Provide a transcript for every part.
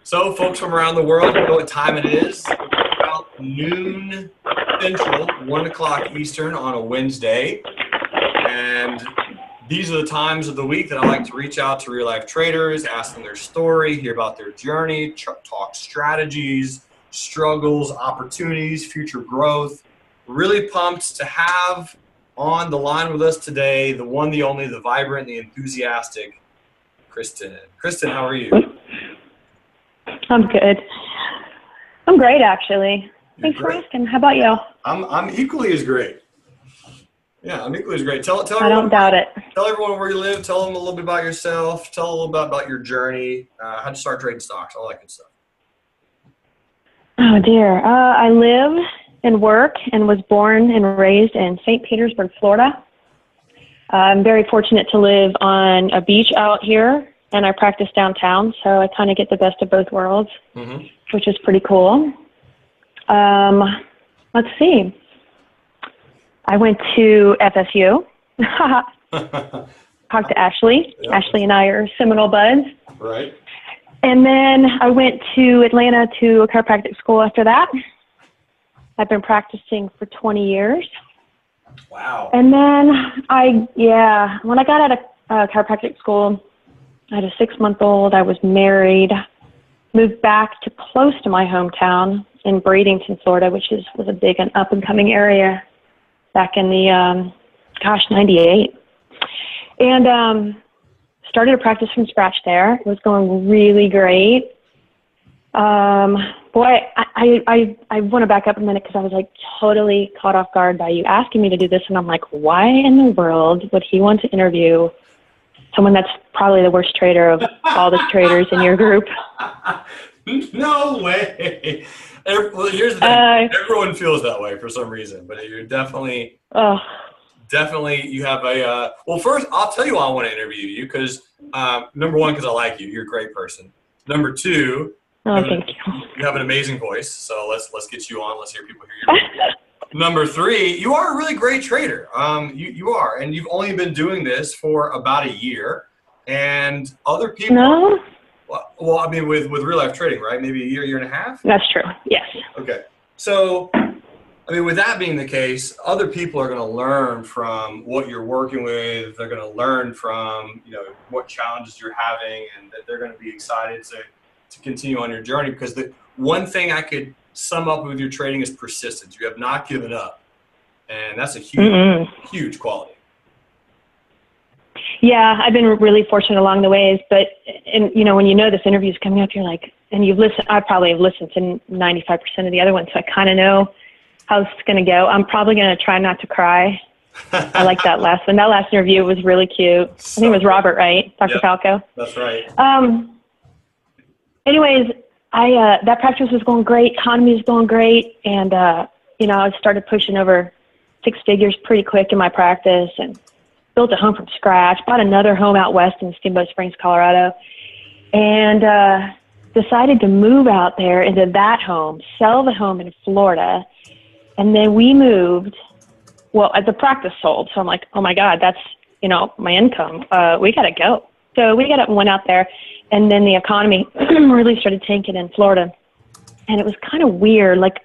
So, folks from around the world, you know what time it is. It's about noon Central, 1 o'clock Eastern on a Wednesday. And these are the times of the week that I like to reach out to real-life traders, ask them their story, hear about their journey, talk strategies, struggles, opportunities, future growth. Really pumped to have on the line with us today the one, the only, the vibrant, the enthusiastic Kristin. Kristin, how are you? I'm good. I'm great, actually. Thanks for asking. How about you? I'm equally as great. Yeah, I'm equally as great. Tell I don't doubt it. Tell everyone where you live. Tell them a little bit about yourself. Tell them a little bit about your journey, how to start trading stocks, all that good stuff. Oh, dear. I live and work and was born and raised in St. Petersburg, Florida. I'm very fortunate to live on a beach out here, and I practice downtown, so I kind of get the best of both worlds, which is pretty cool. Let's see. I went to FSU. Talked to Ashley. Yep. Ashley and I are Seminole buds. Right. And then I went to Atlanta to a chiropractic school after that. I've been practicing for 20 years. Wow. And then when I got out of chiropractic school, I had a 6-month-old. I was married, moved back to close to my hometown in Bradenton, Florida, which was a big and up-and-coming area back in the, 98. And started to practice from scratch there. It was going really great. Boy, I want to back up a minute because I was like totally caught off guard by you asking me to do this. And I'm like, why in the world would he want to interview someone that's probably the worst trader of all the traders in your group? No way. Well, here's the thing. Everyone feels that way for some reason, but you're definitely, you have a, well, first, I'll tell you why I want to interview you because, number one, because I like you. You're a great person. Number two, thank you. You have an amazing voice, so let's get you on. Let's hear people hear your voice. Number three, you are a really great trader. You are, and you've only been doing this for about a year, and other people. No. Well, I mean, with real life trading, right? Maybe a year and a half. That's true. Yes. Okay. So, I mean, with that being the case, other people are going to learn from what you're working with. They're going to learn from what challenges you're having, and that they're going to be excited to continue on your journey. Because the one thing I could sum up with your trading is persistence. You have not given up, and that's a huge quality. Yeah, I've been really fortunate along the ways, but when this interview is coming up, you're like, and you've listened. I probably have listened to 95% of the other ones, so I kind of know how it's going to go. I'm probably going to try not to cry. I like that last one. That last interview was really cute. I think it was Robert, right? Dr. Falco. That's right. Anyways, that practice was going great. Economy was going great. And, I started pushing over 6 figures pretty quick in my practice and built a home from scratch, bought another home out west in Steamboat Springs, Colorado, and decided to move out there into that home, sell the home in Florida. And then we moved, the practice sold. So I'm like, oh my God, that's, my income. We got to go. So we got up and went out there. And then the economy really started tanking in Florida. And it was kind of weird. Like,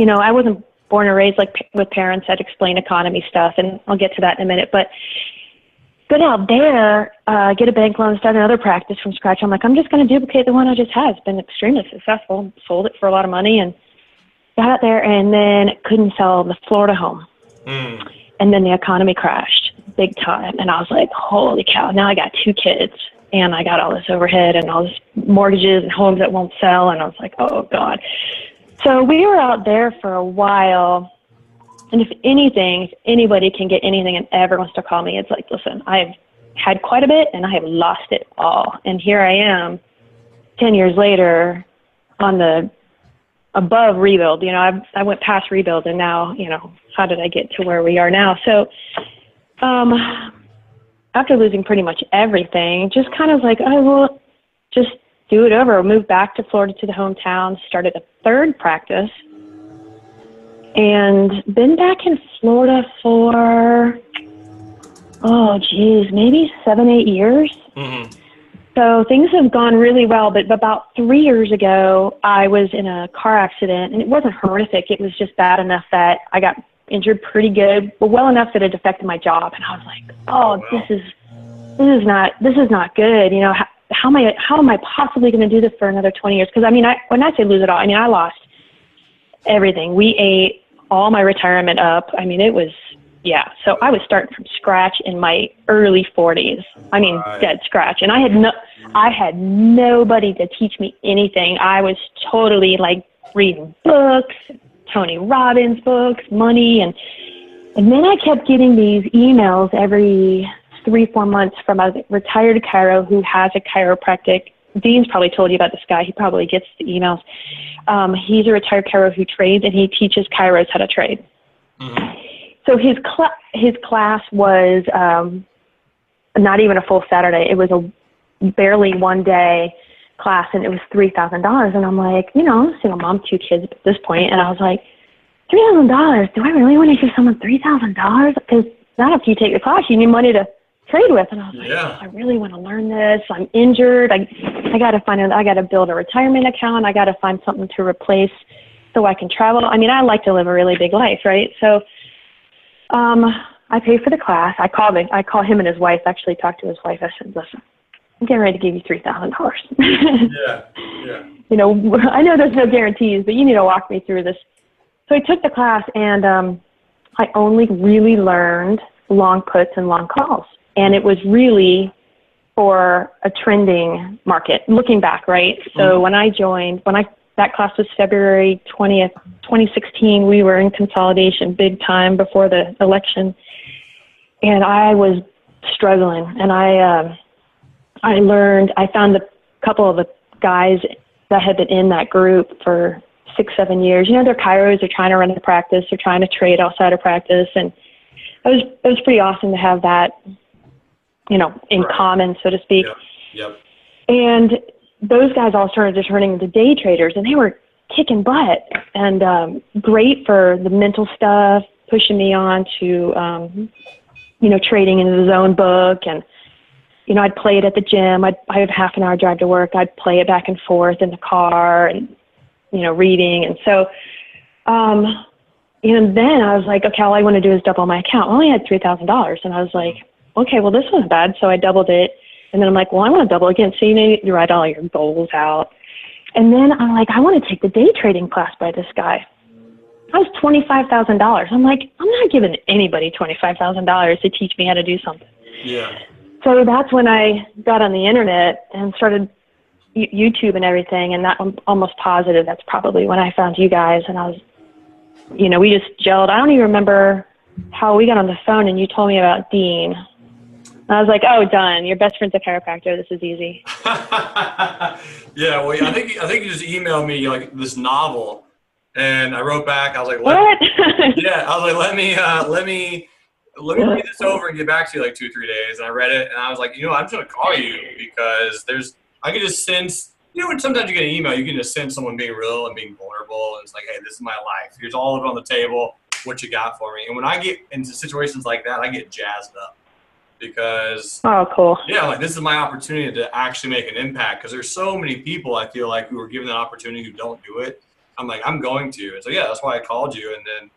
I wasn't born and raised with parents that explain economy stuff. And I'll get to that in a minute. But go out there, get a bank loan, start another practice from scratch. I'm like, I'm just going to duplicate the one I just had. It's been extremely successful. Sold it for a lot of money and got out there and then couldn't sell the Florida home. And then the economy crashed big time. And I was like, holy cow, now I got 2 kids. And I got all this overhead and all this mortgages and homes that won't sell. And I was like, oh, God. So we were out there for a while. And if anybody can get anything and ever wants to call me, it's like, listen, I've had quite a bit and I have lost it all. And here I am 10 years later on the above rebuild. I went past rebuild and now, how did I get to where we are now? So after losing pretty much everything, just kind of like, I will just do it over. Moved back to Florida to the hometown, started a 3rd practice, and been back in Florida for, maybe 7-8 years. So things have gone really well, but about 3 years ago, I was in a car accident, and it wasn't horrific. It was just bad enough that I got injured pretty good, but well enough that it affected my job. And I was like, oh, wow. This is not good. You know, how am I possibly going to do this for another 20 years? Because I mean, when I say lose it all, I mean, I lost everything. We ate all my retirement up. I mean, it was, yeah. So I was starting from scratch in my early 40s. I mean, dead scratch. And I had nobody to teach me anything. I was totally like reading books, Tony Robbins books, money. And then I kept getting these emails every 3-4 months from a retired chiro who has a chiropractic. Dean's probably told you about this guy. He probably gets the emails. He's a retired chiro who trades, and he teaches chiros how to trade. Mm-hmm. So his class was not even a full Saturday. It was a barely one-day class, and it was $3,000. And I'm like, you know, I'm a single mom, 2 kids at this point, and I was like, $3,000? Do I really want to give someone $3,000? Because not after you take the class, you need money to trade with. And I was like, I really want to learn this. I'm injured. I got to build a retirement account. I got to find something to replace so I can travel. I mean, I like to live a really big life, right? So I paid for the class. I call him and his wife, actually talked to his wife. I said, listen, I'm getting ready to give you $3,000. Yeah. You know, I know there's no guarantees, but you need to walk me through this. So I took the class, and I only really learned long puts and long calls. And it was really for a trending market, looking back, right? So when I joined, that class was February 20th, 2016. We were in consolidation big time before the election. And I was struggling. And I found a couple of the guys that had been in that group for 6-7 years. You know, they're chiros, they're trying to run a practice, they're trying to trade outside of practice. And it was pretty awesome to have that, you know, in common, so to speak. Yep. And those guys all started turning into day traders, and they were kicking butt and great for the mental stuff, pushing me on to, you know, trading in the zone book. And, you know, I'd play it at the gym. I have half an hour drive to work. I'd play it back and forth in the car and, you know, reading. And so, and then I was like, okay, all I want to do is double my account. I only had $3,000. And I was like, okay, well, this wasn't bad. So I doubled it. And then I'm like, well, I want to double again. So you know, you write all your goals out. And then I'm like, I want to take the day trading class by this guy. That was $25,000. I'm like, I'm not giving anybody $25,000 to teach me how to do something. Yeah. So that's when I got on the internet and started YouTube and everything. And that, I'm almost positive that's probably when I found you guys. And I was, you know, we just gelled. I don't even remember how we got on the phone and you told me about Dean. I was like, oh, done. Your best friend's a chiropractor. This is easy. Yeah, well, I think you just emailed me like this novel, and I wrote back. I was like, what? Yeah, I was like, let me read this over and get back to you like 2-3 days. And I read it, and I was like, you know, I'm just gonna call you because I can just sense. You know, when sometimes you get an email, you can just sense someone being real and being vulnerable. And it's like, hey, this is my life. Here's all of it on the table. What you got for me? And when I get into situations like that, I get jazzed up. Because cool. Yeah, like this is my opportunity to actually make an impact because there's so many people I feel like who are given that opportunity who don't do it. I'm like, I'm going to. And so yeah, that's why I called you. And then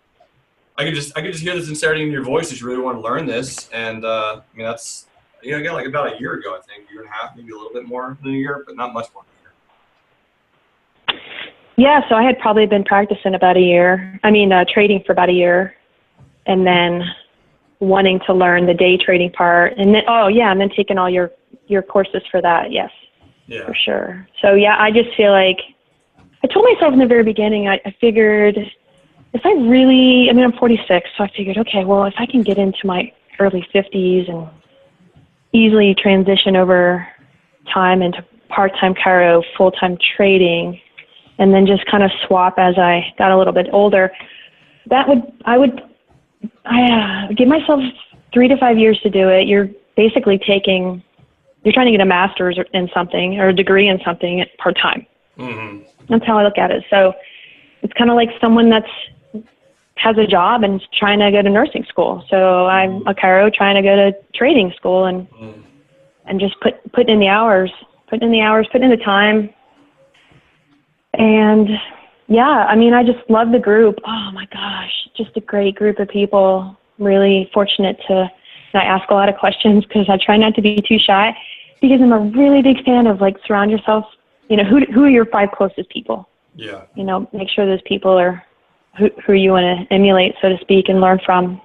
I could just hear the sincerity in your voice that you really want to learn this. And I mean that's again like about a year ago, I think, 1.5 years, maybe a little bit more than a year, but not much more than a year. Yeah, so I had probably been practicing about a year. I mean, trading for about a year, and then wanting to learn the day trading part, and then and then taking all your courses for that. Yes, yeah, for sure. So yeah, I just feel like I told myself in the very beginning, I figured if I really, I mean, I'm 46, so I figured, okay, well, if I can get into my early 50s and easily transition over time into part-time chiro, full-time trading, and then just kind of swap as I got a little bit older, I would give myself 3 to 5 years to do it. You're basically you're trying to get a master's in something or a degree in something part-time. Mm-hmm. That's how I look at it. So it's kind of like someone has a job and is trying to go to nursing school. So I'm a chiro trying to go to trading school and just put in the hours putting in the hours, putting in the time. And yeah, I mean, I just love the group. Oh my gosh, just a great group of people. Really fortunate to, and I ask a lot of questions because I try not to be too shy, because I'm a really big fan of like surround yourself, you know, who are your 5 closest people? Yeah. You know, make sure those people are who you want to emulate, so to speak, and learn from.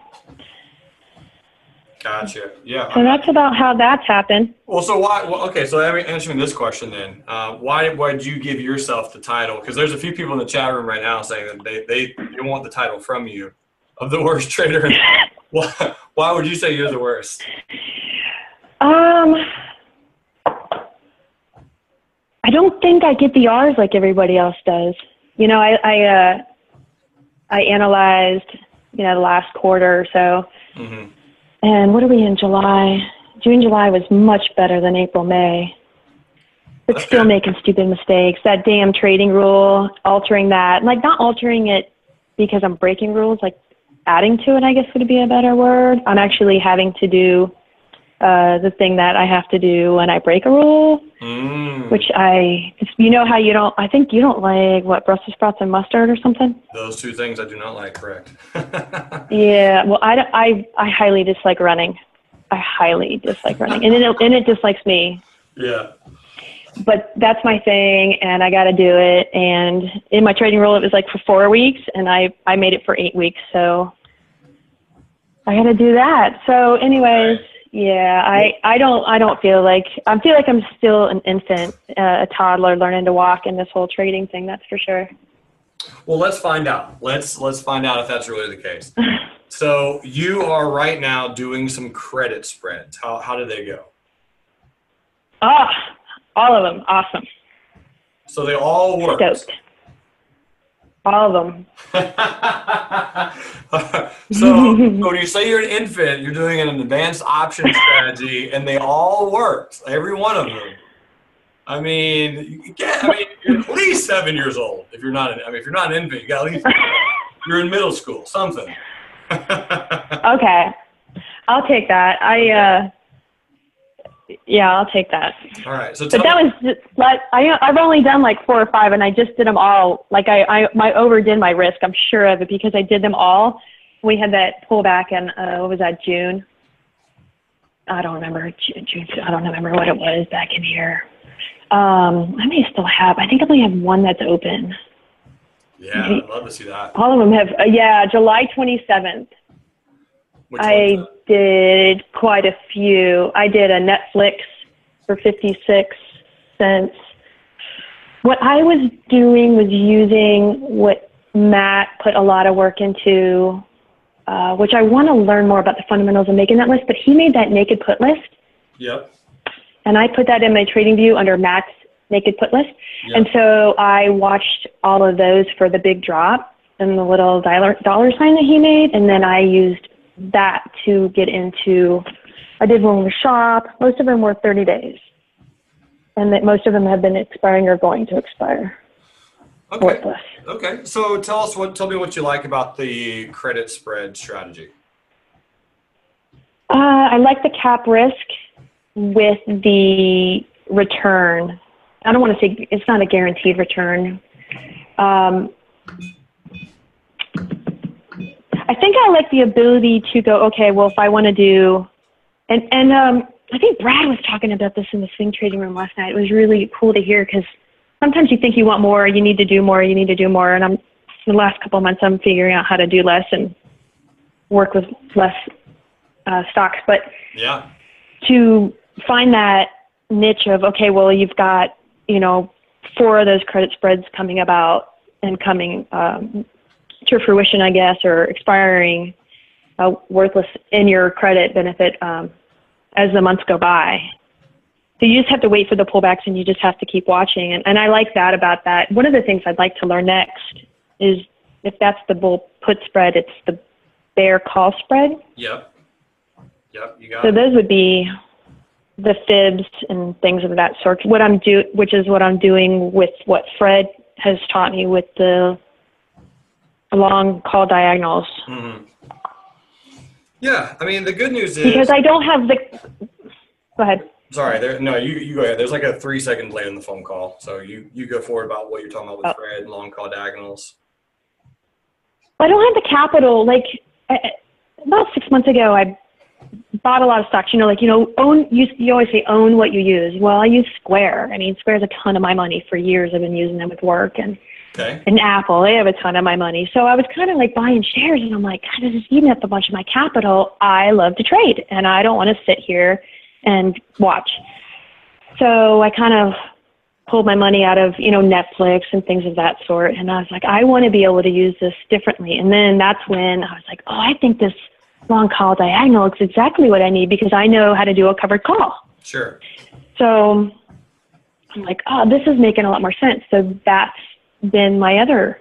Gotcha. Yeah. So that's about how that's happened. Well, so why? Well, okay, so answering this question then, why did you give yourself the title? Because there's a few people in the chat room right now saying that they want the title from you of the worst trader. Why would you say you're the worst? I don't think I get the R's like everybody else does. You know, I analyzed, you know, the last quarter or so. Mm-hmm. And what are we in July? June, July was much better than April, May. But That's still good. making stupid mistakes. That damn trading rule, altering that. Like, not altering it because I'm breaking rules, like adding to it, I guess would be a better word. I'm actually having to do the thing that I have to do when I break a rule, which you know how you don't, I think you don't like, what, Brussels sprouts and mustard or something? Those 2 things I do not like, correct. Yeah, well, I highly dislike running. I highly dislike running. And it dislikes me. Yeah. But that's my thing, and I got to do it. And in my trading rule, it was like for 4 weeks, and I made it for 8 weeks. So I got to do that. So anyways, yeah, I don't feel like, I feel like I'm still an infant, a toddler learning to walk in this whole trading thing. That's for sure. Well, let's find out. Let's find out if that's really the case. So you are right now doing some credit spreads. How did they go? All of them. Awesome. So they all worked. Stoked. All of them. So when you say you're an infant, you're doing an advanced option strategy, and they all worked. Every one of them. I mean, you're at least 7 years old. If you're not if you're not an infant, you got at least you're in middle school, something. Okay, I'll take that. Yeah, I'll take that. All right. So but that was just, like, I've only done like 4 or 5, and I just did them all. Like I overdid my risk. I'm sure of it because I did them all. We had that pullback in what was that, June? I don't remember. June. I don't remember what it was back in here. I may still have. I think I only have one that's open. Yeah, I'd love to see that. All of them have. Yeah, July 27th. I did quite a few. I did a Netflix for 56 cents. What I was doing was using what Matt put a lot of work into, which I want to learn more about the fundamentals of making that list, but he made that naked put list. Yep. And I put that in my trading view under Matt's naked put list. Yep. And so I watched all of those for the big drop and the little dollar sign that he made. And then I used that to get into, I did one with Shop. Most of them were 30 days. And that most of them have been expiring or going to expire. Okay. Worthless. Okay. So tell me what you like about the credit spread strategy. I like the cap risk with the return. I don't want to say it's not a guaranteed return. I think I like the ability to go, okay, well, if I want to do, and I think Brad was talking about this in the swing trading room last night. It was really cool to hear because sometimes you think you want more, you need to do more, you need to do more. And the last couple of months, I'm figuring out how to do less and work with less stocks. But yeah, to find that niche of, okay, well, you've got, 4 of those credit spreads coming about and coming to fruition, I guess, or expiring worthless in your credit benefit as the months go by. So you just have to wait for the pullbacks and you just have to keep watching. And I like that about that. One of the things I'd like to learn next is if that's the bull put spread, it's the bear call spread. Yep, you got it. So those would be the fibs and things of that sort. Which is what I'm doing with what Fred has taught me with the long call diagonals. Mm-hmm. Yeah, I mean, the good news is... Because I don't have the... Go ahead. Sorry, you go ahead. There's like a 3-second delay in the phone call. So you go forward about what you're talking about with Fred and long call diagonals. I don't have the capital. Like about 6 months ago, I bought a lot of stocks. You always say own what you use. Well, I use Square. I mean, Square's a ton of my money. For years I've been using them with work, and Apple, they have a ton of my money. So I was kind of like buying shares, and I'm like, God, this is eating up a bunch of my capital. I love to trade, and I don't want to sit here and watch. So I kind of pulled my money out of, Netflix and things of that sort. And I was like, I want to be able to use this differently. And then that's when I was like, oh, I think this long call diagonal is exactly what I need, because I know how to do a covered call. Sure. So I'm like, oh, this is making a lot more sense. So that's been my other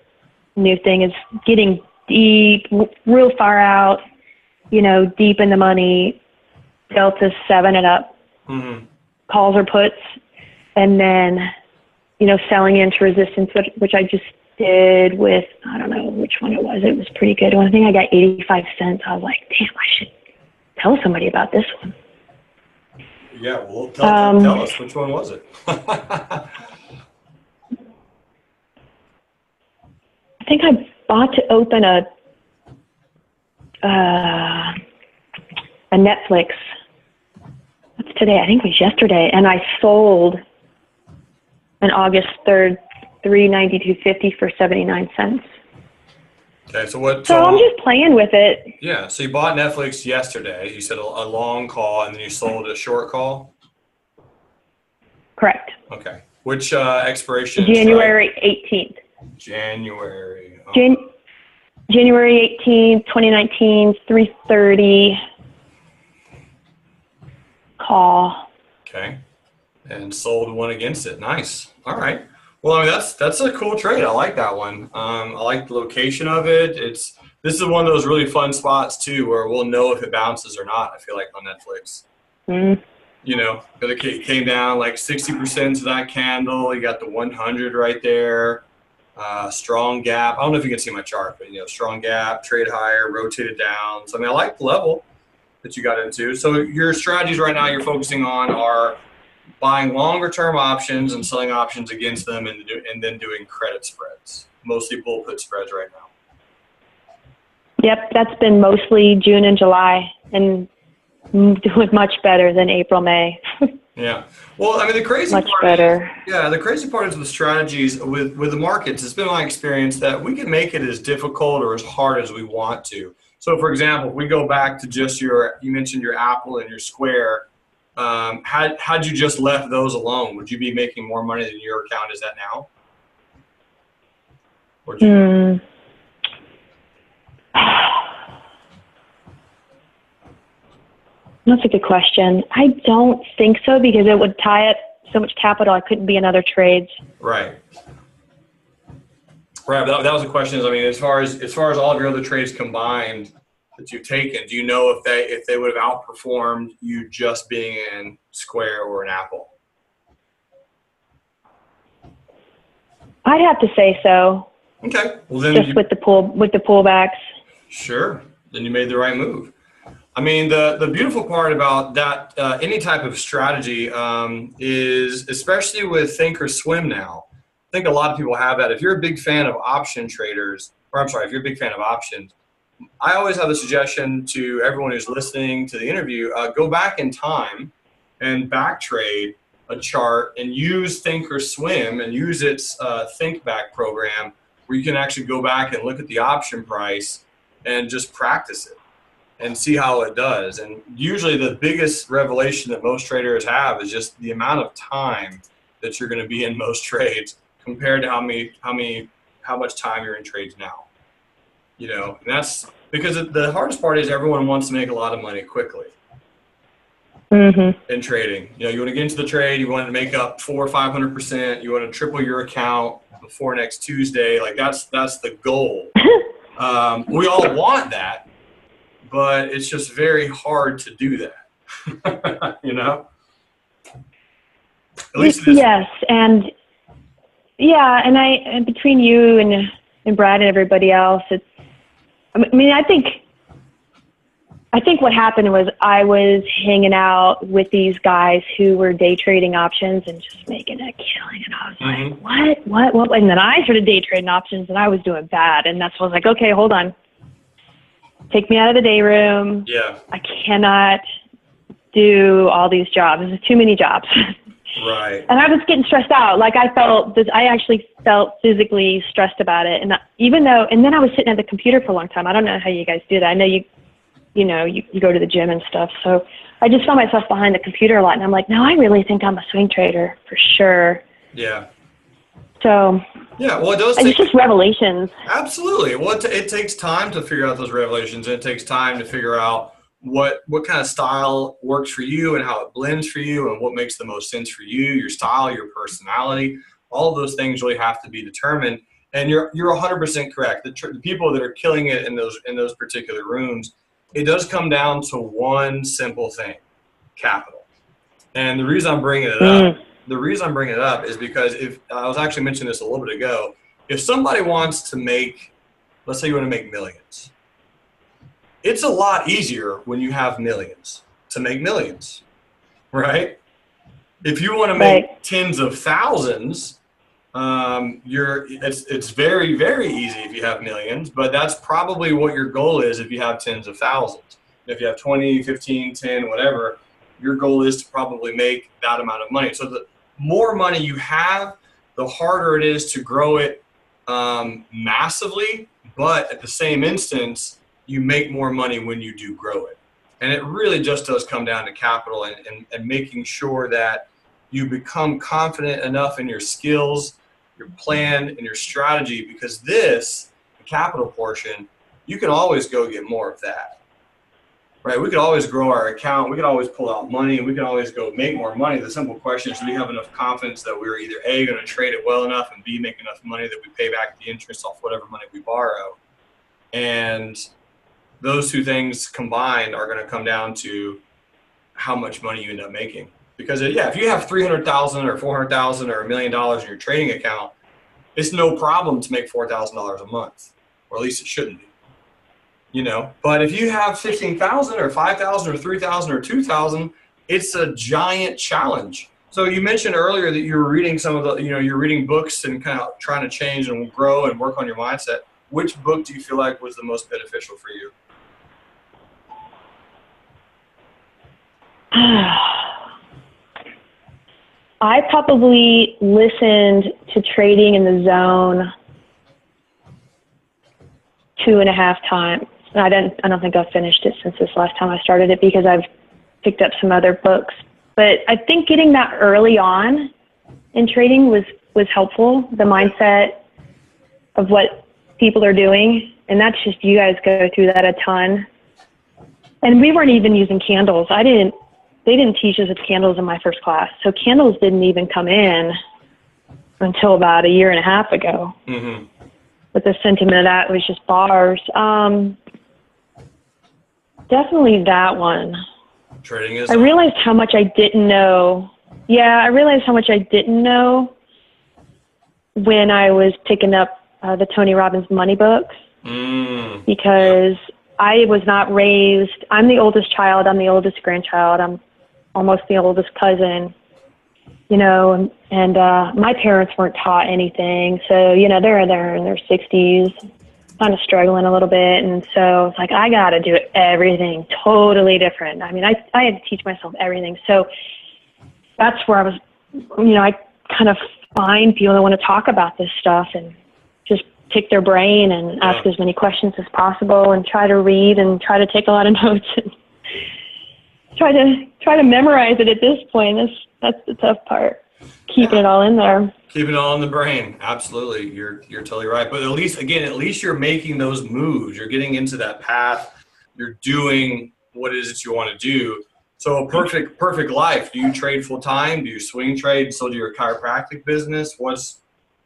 new thing, is getting deep, real far out, deep in the money, delta 7 and up, calls or puts, and then, selling into resistance, which I just did with, I don't know which one it was. It was pretty good. One thing I got 85 cents. I was like, damn, I should tell somebody about this one. Yeah, well, tell us, which one was it? I think I bought to open a Netflix. What's today? I think it was yesterday. And I sold on August 3rd, $392.50 for 79 cents. Okay, so So I'm just playing with it. Yeah, so you bought Netflix yesterday. You said a long call, and then you sold a short call? Correct. Okay. Which expiration? January 18th. January. Oh. January 18th, 2019, 3:30 call. Okay. And sold one against it. Nice. All right. Well, I mean, that's a cool trade. I like that one. I like the location of it. This is one of those really fun spots too, where we'll know if it bounces or not. I feel like on Netflix. But it came down like 60% to that candle. You got the 100 right there. Strong gap. I don't know if you can see my chart, but strong gap, trade higher, rotated down. So I mean, I like the level that you got into. So your strategies right now you're focusing on are buying longer term options and selling options against them, and then doing credit spreads, mostly bull put spreads right now. Yep, that's been mostly June and July, and doing much better than April, May. Yeah. Well, I mean, the crazy part is with strategies with the markets, it's been my experience that we can make it as difficult or as hard as we want to. So for example, if we go back to just you mentioned your Apple and your Square, had you just left those alone, would you be making more money than your account is at now? Or That's a good question. I don't think so, because it would tie up so much capital. I couldn't be in other trades. Right. That was the question. I mean, as far as all of your other trades combined that you've taken, do you know if they would have outperformed you just being in Square or an Apple? I'd have to say so. Okay. Well, then with the pullbacks. Sure. Then you made the right move. I mean, the beautiful part about that, any type of strategy is, especially with Think or Swim now, I think a lot of people have that. If you're a big fan of option traders, if you're a big fan of options, I always have a suggestion to everyone who's listening to the interview, go back in time and back trade a chart and use Think or Swim and use its Think Back program, where you can actually go back and look at the option price and just practice it and see how it does. And usually the biggest revelation that most traders have is just the amount of time that you're going to be in most trades compared to how much time you're in trades now. And that's because the hardest part is everyone wants to make a lot of money quickly in trading. You want to get into the trade, you want to make up 400 or 500%, you want to triple your account before next Tuesday. Like that's the goal. We all want that, but it's just very hard to do that. At least it is. Yes, and and between you and Brad and everybody else, I I think what happened was I was hanging out with these guys who were day trading options and just making a killing. And I was like, what? And then I started day trading options and I was doing bad. And that's when I was like, okay, hold on. Take me out of the day room. Yeah. I cannot do all these jobs. There's too many jobs. Right. And I was getting stressed out. Like I actually felt physically stressed about it. And and then I was sitting at the computer for a long time. I don't know how you guys do that. I know you go to the gym and stuff. So I just found myself behind the computer a lot. And I'm like, no, I really think I'm a swing trader for sure. Yeah. So yeah, well, it's just revelations. Absolutely. Well, it takes time to figure out those revelations. And it takes time to figure out what kind of style works for you and how it blends for you and what makes the most sense for you, your style, your personality. All of those things really have to be determined. And you're 100% correct. The people that are killing it in those particular rooms, it does come down to one simple thing: capital. And the reason I'm bringing it up is because if I was actually mentioning this a little bit ago, if somebody wants to make, let's say you want to make millions, it's a lot easier when you have millions to make millions, right? If you want to make tens of thousands, it's very, very easy if you have millions, but that's probably what your goal is if you have tens of thousands. If you have 20, 15, 10, whatever, your goal is to probably make that amount of money. So the more money you have, the harder it is to grow it massively, but at the same instance, you make more money when you do grow it. And it really just does come down to capital and making sure that you become confident enough in your skills, your plan, and your strategy, because the capital portion, you can always go get more of that, right? We could always grow our account. We could always pull out money. We can always go make more money. The simple question is, do we have enough confidence that we're either A, going to trade it well enough, and B, make enough money that we pay back the interest off whatever money we borrow? And those two things combined are going to come down to how much money you end up making. Because if you have $300,000 or $400,000 or $1 million in your trading account, it's no problem to make $4,000 a month, or at least it shouldn't be. But if you have 15,000 or 5,000 or 3,000 or 2,000, it's a giant challenge. So you mentioned earlier that you were reading you're reading books and kind of trying to change and grow and work on your mindset. Which book do you feel like was the most beneficial for you? I probably listened to Trading in the Zone 2.5 times. I don't think I've finished it since this last time I started it because I've picked up some other books. But I think getting that early on in trading was helpful. The mindset of what people are doing, and that's just, you guys go through that a ton. And we weren't even using candles. They didn't teach us candles in my first class. So candles didn't even come in until about 1.5 years ago. Mm-hmm. But the sentiment of that was just bars. Definitely that one. Trading is. I realized how much I didn't know. Yeah, I realized how much I didn't know when I was picking up the Tony Robbins money books. Because I was not raised. I'm the oldest child. I'm the oldest grandchild. I'm almost the oldest cousin, and my parents weren't taught anything. So, they're in their 60s, kind of struggling a little bit. And so it's like, I got to do everything totally different. I mean, I had to teach myself everything. So that's where I was, I kind of find people that want to talk about this stuff and just pick their brain and ask as many questions as possible and try to read and try to take a lot of notes and try to memorize it at this point. That's the tough part. Keeping it all in there. Keeping it all in the brain. Absolutely. You're totally right. But at least you're making those moves. You're getting into that path. You're doing what it is that you want to do. So a perfect life. Do you trade full time? Do you swing trade? Still do your chiropractic business? What's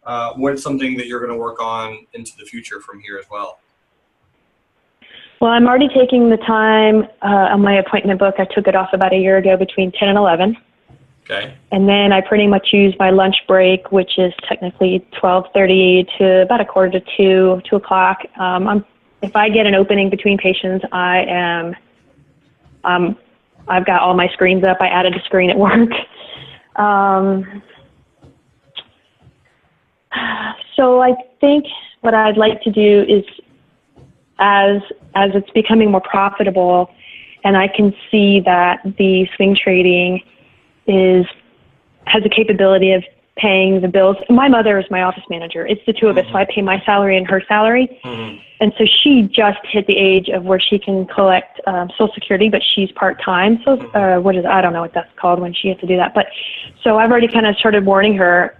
something that you're going to work on into the future from here as well? Well, I'm already taking the time on my appointment book. I took it off about 1 year ago between 10 and 11. Okay. And then I pretty much use my lunch break, which is technically 12:30 to about 1:45 to 2 o'clock. If I get an opening between patients, I am I've got all my screens up. I added a screen at work. So I think what I'd like to do is, as it's becoming more profitable, and I can see that the swing trading has the capability of paying the bills. My mother is my office manager. It's the two of us, so I pay my salary and her salary. And so she just hit the age of where she can collect Social Security, but she's part-time. So I don't know what that's called when she has to do that. But so I've already kind of started warning her,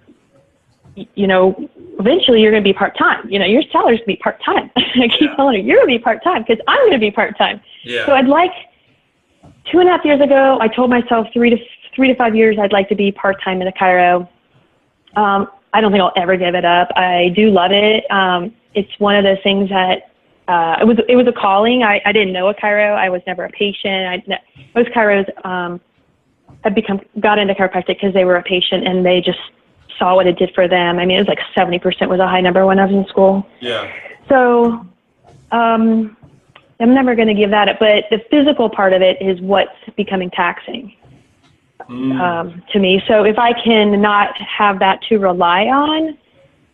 you know, eventually you're going to be part-time. You know, your salary's going to be part-time. I keep telling her, you're going to be part-time because I'm going to be part-time. So I'd like, 2.5 years ago, I told myself 3 to 5 years, I'd like to be part-time in a chiro. I don't think I'll ever give it up. I do love it. It's one of those things that it was a calling. I didn't know a chiro. I was never a patient. Most chiros got into chiropractic because they were a patient and they just saw what it did for them. I mean, it was like 70% was a high number when I was in school. So I'm never going to give that up. But the physical part of it is what's becoming taxing. To me. So if I can not have that to rely on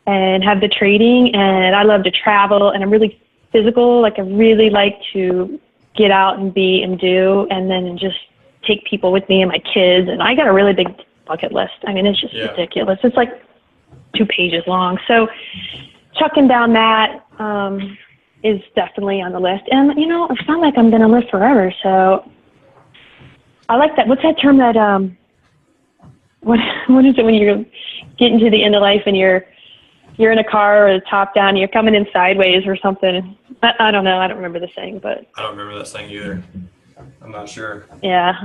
and have the trading, and I love to travel and I'm really physical, like I really like to get out and be and do, and then just take people with me and my kids. And I got a really big bucket list. I mean, it's just ridiculous. It's like 2 pages long. So chucking down that is definitely on the list. And, you know, it's not like I'm going to live forever. So I like that. What's that term that, what is it when you're getting to the end of life and you're in a car or the top down, you're coming in sideways or something? I don't know. I don't remember the saying, but. I don't remember that saying either. I'm not sure. Yeah.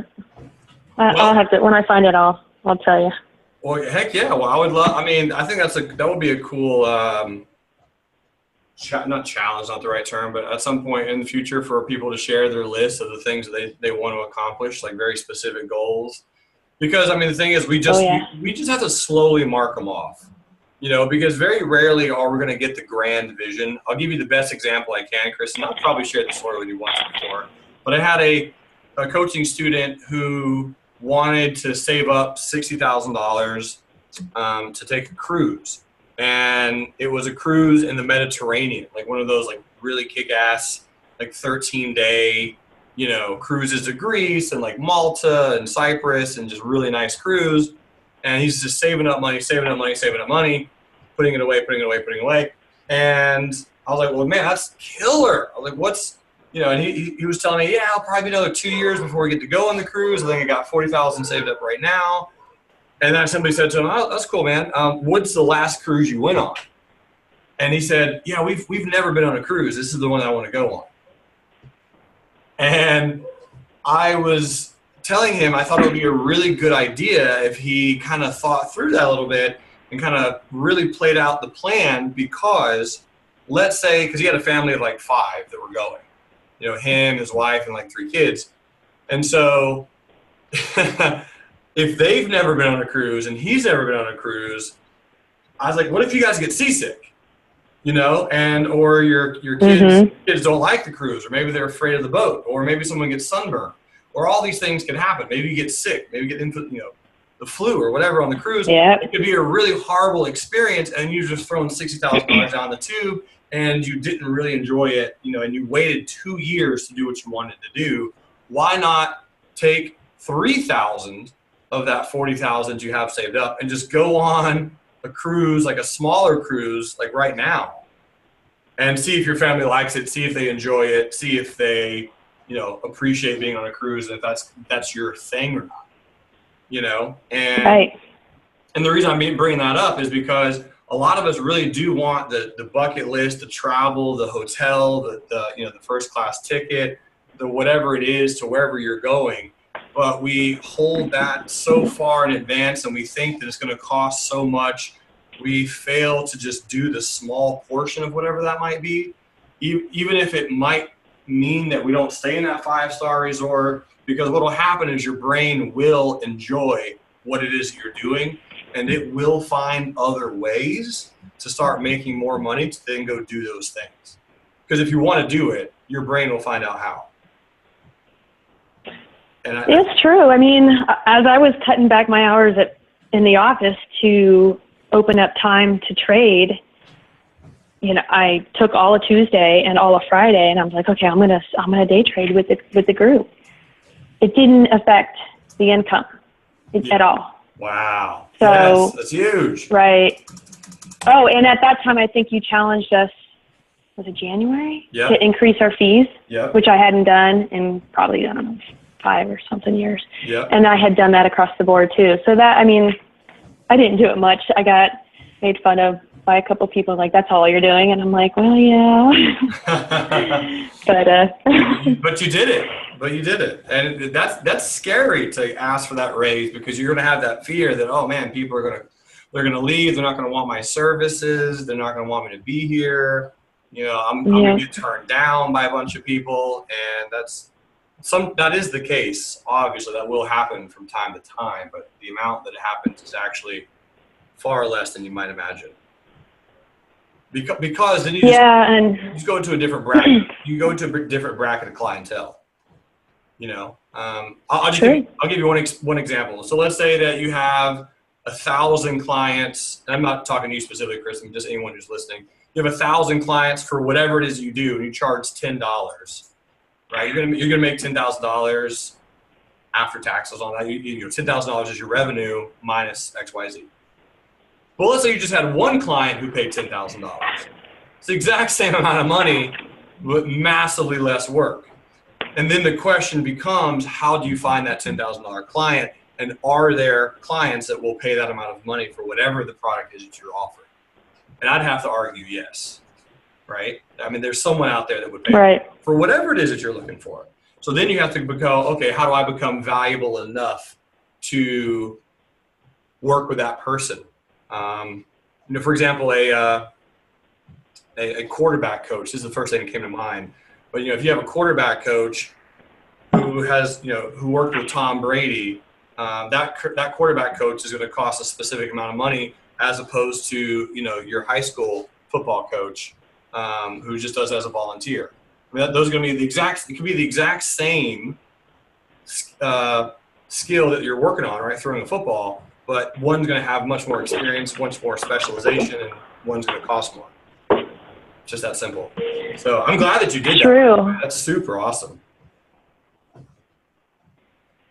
I'll have to, when I find it, I'll tell you. Well, heck yeah. Well, I would love, I mean, I think that would be a cool, not challenge, not the right term, but at some point in the future for people to share their list of the things that they want to accomplish, like very specific goals. Because I mean, the thing is, we just have to slowly mark them off, you know, because very rarely are we going to get the grand vision. I'll give you the best example I can, Kristin. I've probably shared this story with you once before, but I had a coaching student who wanted to save up $60,000 to take a cruise. And it was a cruise in the Mediterranean, like one of those like really kick-ass, like 13-day, you know, cruises to Greece and like Malta and Cyprus, and just really nice cruise. And he's just saving up money, putting it away. And I was like, well, man, that's killer. I was like, what's, you know, and he was telling me, yeah, I'll probably be another 2 years before we get to go on the cruise. I think I got 40,000 saved up right now. And then somebody said to him, oh, that's cool, man. What's the last cruise you went on? And he said, yeah, we've never been on a cruise. This is the one I want to go on. And I was telling him I thought it would be a really good idea if he kind of thought through that a little bit and kind of really played out the plan, because let's say, because he had a family of like 5 that were going, you know, him, his wife, and like 3 kids. And so if they've never been on a cruise and he's never been on a cruise, I was like, what if you guys get seasick? You know, and or your kids don't like the cruise, or maybe they're afraid of the boat, or maybe someone gets sunburned, or all these things can happen. Maybe you get sick, maybe you get the flu or whatever on the cruise. It could be a really horrible experience, and you're just throwing $60,000 down the tube, and you didn't really enjoy it, you know, and you waited 2 years to do what you wanted to do. Why not take 3,000 of that 40,000 you have saved up and just go on a cruise, like a smaller cruise, like right now, and see if your family likes it, see if they enjoy it, see if they, you know, appreciate being on a cruise, and if that's your thing or not, you know? And and the reason I'm bringing that up is because a lot of us really do want the bucket list, the travel, the hotel, the you know, the first class ticket, the whatever it is to wherever you're going. But we hold that so far in advance, and we think that it's going to cost so much. We fail to just do the small portion of whatever that might be, even if it might mean that we don't stay in that 5-star resort, because what will happen is your brain will enjoy what it is you're doing, and it will find other ways to start making more money to then go do those things. Because if you want to do it, your brain will find out how. It's true. I mean, as I was cutting back my hours in the office to open up time to trade, I took all of Tuesday and all of Friday, and I was like, okay, I'm gonna day trade with the group. It didn't affect the income at all. Wow. So yes, that's huge. Right. Oh, and at that time, I think you challenged us. Was it January? Yep. To increase our fees, yep. which I hadn't done in probably, I don't know, 5 or something years. Yep. And I had done that across the board too. So that, I mean, I didn't do it much. I got made fun of by a couple people, like, that's all you're doing. And I'm like, well, yeah. But you did it. And that's scary to ask for that raise, because you're going to have that fear that, oh man, people are they're going to leave. They're not going to want my services. They're not going to want me to be here. I'm going to get turned down by a bunch of people. And that is the case. Obviously, that will happen from time to time, but the amount that it happens is actually far less than you might imagine. Because then you just go into a different bracket. You go into a different bracket of clientele. I'll give you one example. So let's say that you have 1,000 clients. And I'm not talking to you specifically, Kristin, just anyone who's listening. You have 1,000 clients for whatever it is you do, and you charge $10. Right? You're gonna make $10,000 after taxes on that. $10,000 is your revenue minus XYZ. Well, let's say you just had one client who paid $10,000. It's the exact same amount of money, but massively less work. And then the question becomes, how do you find that $10,000 client? And are there clients that will pay that amount of money for whatever the product is that you're offering? And I'd have to argue yes, right? I mean, there's someone out there that would pay for whatever it is that you're looking for. So then you have to go, okay, how do I become valuable enough to work with that person? For example, a quarterback coach, this is the first thing that came to mind. But, if you have a quarterback coach who who worked with Tom Brady, that quarterback coach is going to cost a specific amount of money, as opposed to, your high school football coach, who just does it as a volunteer. I mean, those are going to be it could be the exact same skill that you're working on, right? Throwing a football. But one's going to have much more experience, much more specialization, and one's going to cost more. Just that simple. So I'm glad that you did that. True. That's super awesome.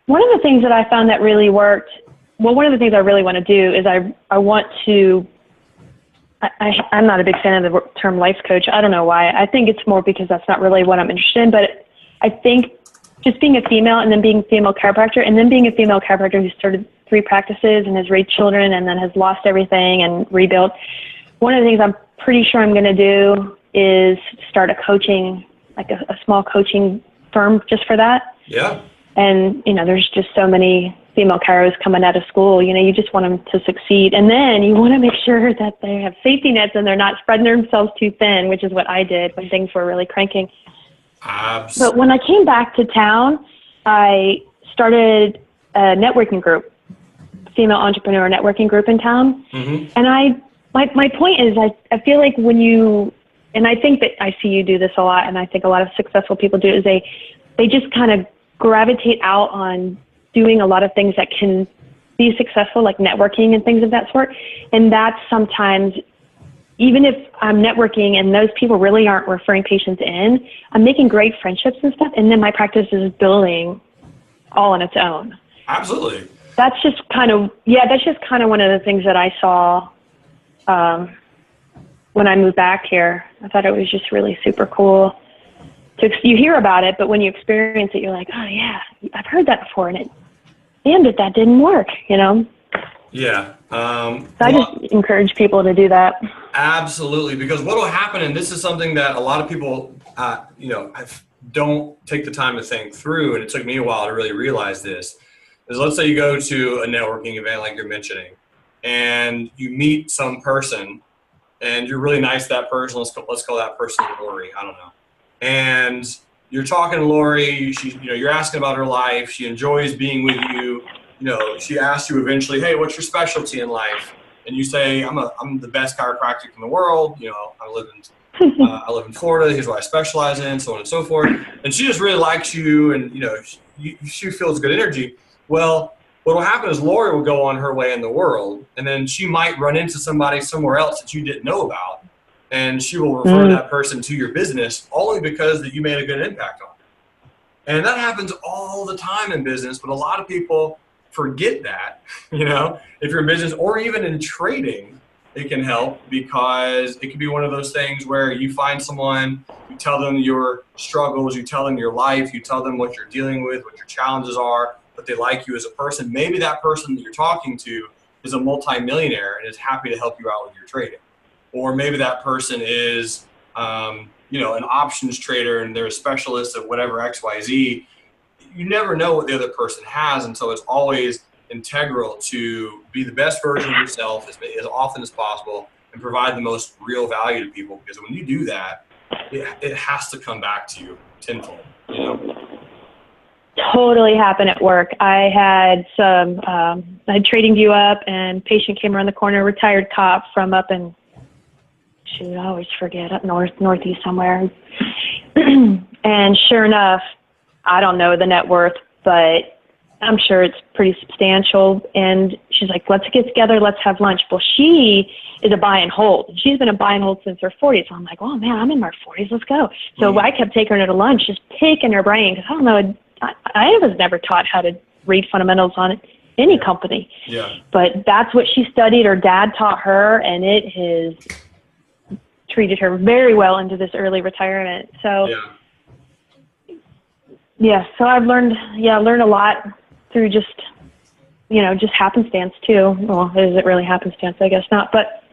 One of the things that I found that really worked, one of the things I really want to do is I want to, I'm not a big fan of the term life coach. I don't know why. I think it's more because that's not really what I'm interested in. But I think just being a female and then being a female chiropractor and then being a female chiropractor who started 3 practices and has raised children and then has lost everything and rebuilt. One of the things I'm pretty sure I'm going to do is start a coaching, like a small coaching firm just for that. Yeah. And, there's just so many female chiros coming out of school. You just want them to succeed. And then you want to make sure that they have safety nets and they're not spreading themselves too thin, which is what I did when things were really cranking. Absolutely. But when I came back to town, I started a networking group, female entrepreneur networking group in town. Mm-hmm. And my point is, I feel like and I think that I see you do this a lot, and I think a lot of successful people do, is they just kind of gravitate out on doing a lot of things that can be successful, like networking and things of that sort. And that's sometimes, even if I'm networking and those people really aren't referring patients in, I'm making great friendships and stuff, and then my practice is building all on its own. Absolutely. That's just kind of one of the things that I saw when I moved back here. I thought it was just really super cool. You hear about it, but when you experience it, you're like, oh yeah, I've heard that before, and that didn't work, Yeah. So I just encourage people to do that. Absolutely, because what will happen, and this is something that a lot of people, don't take the time to think through, and it took me a while to really realize this, is let's say you go to a networking event like you're mentioning, and you meet some person, and you're really nice to that person. Let's call that person Lori. I don't know. And you're talking to Lori. You're asking about her life. She enjoys being with you. She asks you eventually, hey, what's your specialty in life? And you say, I'm the best chiropractic in the world. I live in I live in Florida. Here's what I specialize in, so on and so forth. And she just really likes you, and she feels good energy. Well, what will happen is Lori will go on her way in the world, and then she might run into somebody somewhere else that you didn't know about, and she will refer that person to your business only because that you made a good impact on her. And that happens all the time in business, but a lot of people forget that. If you're in business or even in trading, it can help, because it can be one of those things where you find someone, you tell them your struggles, you tell them your life, you tell them what you're dealing with, what your challenges are, but they like you as a person. Maybe that person that you're talking to is a multimillionaire and is happy to help you out with your trading. Or maybe that person is, an options trader and they're a specialist at whatever XYZ. You never know what the other person has, and so it's always integral to be the best version of yourself as often as possible and provide the most real value to people, because when you do that, it has to come back to you tenfold. Totally happened at work. I had I had TradingView up, and patient came around the corner, retired cop from up in, I always forget, up northeast somewhere. And sure enough, I don't know the net worth, but I'm sure it's pretty substantial. And she's like, let's get together, let's have lunch. Well, she is a buy and hold. She's been a buy and hold since her 40s. So I'm like, oh man, I'm in my 40s, let's go. So I kept taking her to lunch, just picking her brain, because I don't know, I was never taught how to read fundamentals on any company. Yeah. But that's what she studied. Her dad taught her, and it has treated her very well into this early retirement. So so I've learned a lot through just happenstance too. Well, is it really happenstance? I guess not. But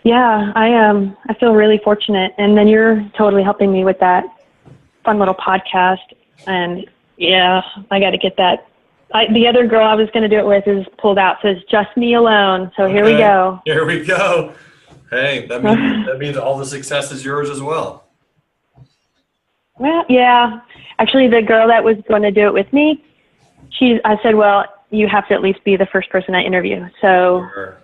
yeah, I feel really fortunate. And then you're totally helping me with that fun little podcast. And yeah, I got to get that. The other girl I was going to do it with is pulled out, so it's just me alone. So here we go. Here we go. Hey, that means all the success is yours as well. Well, yeah. Actually, the girl that was going to do it with me, I said, well, you have to at least be the first person I interview. So sure.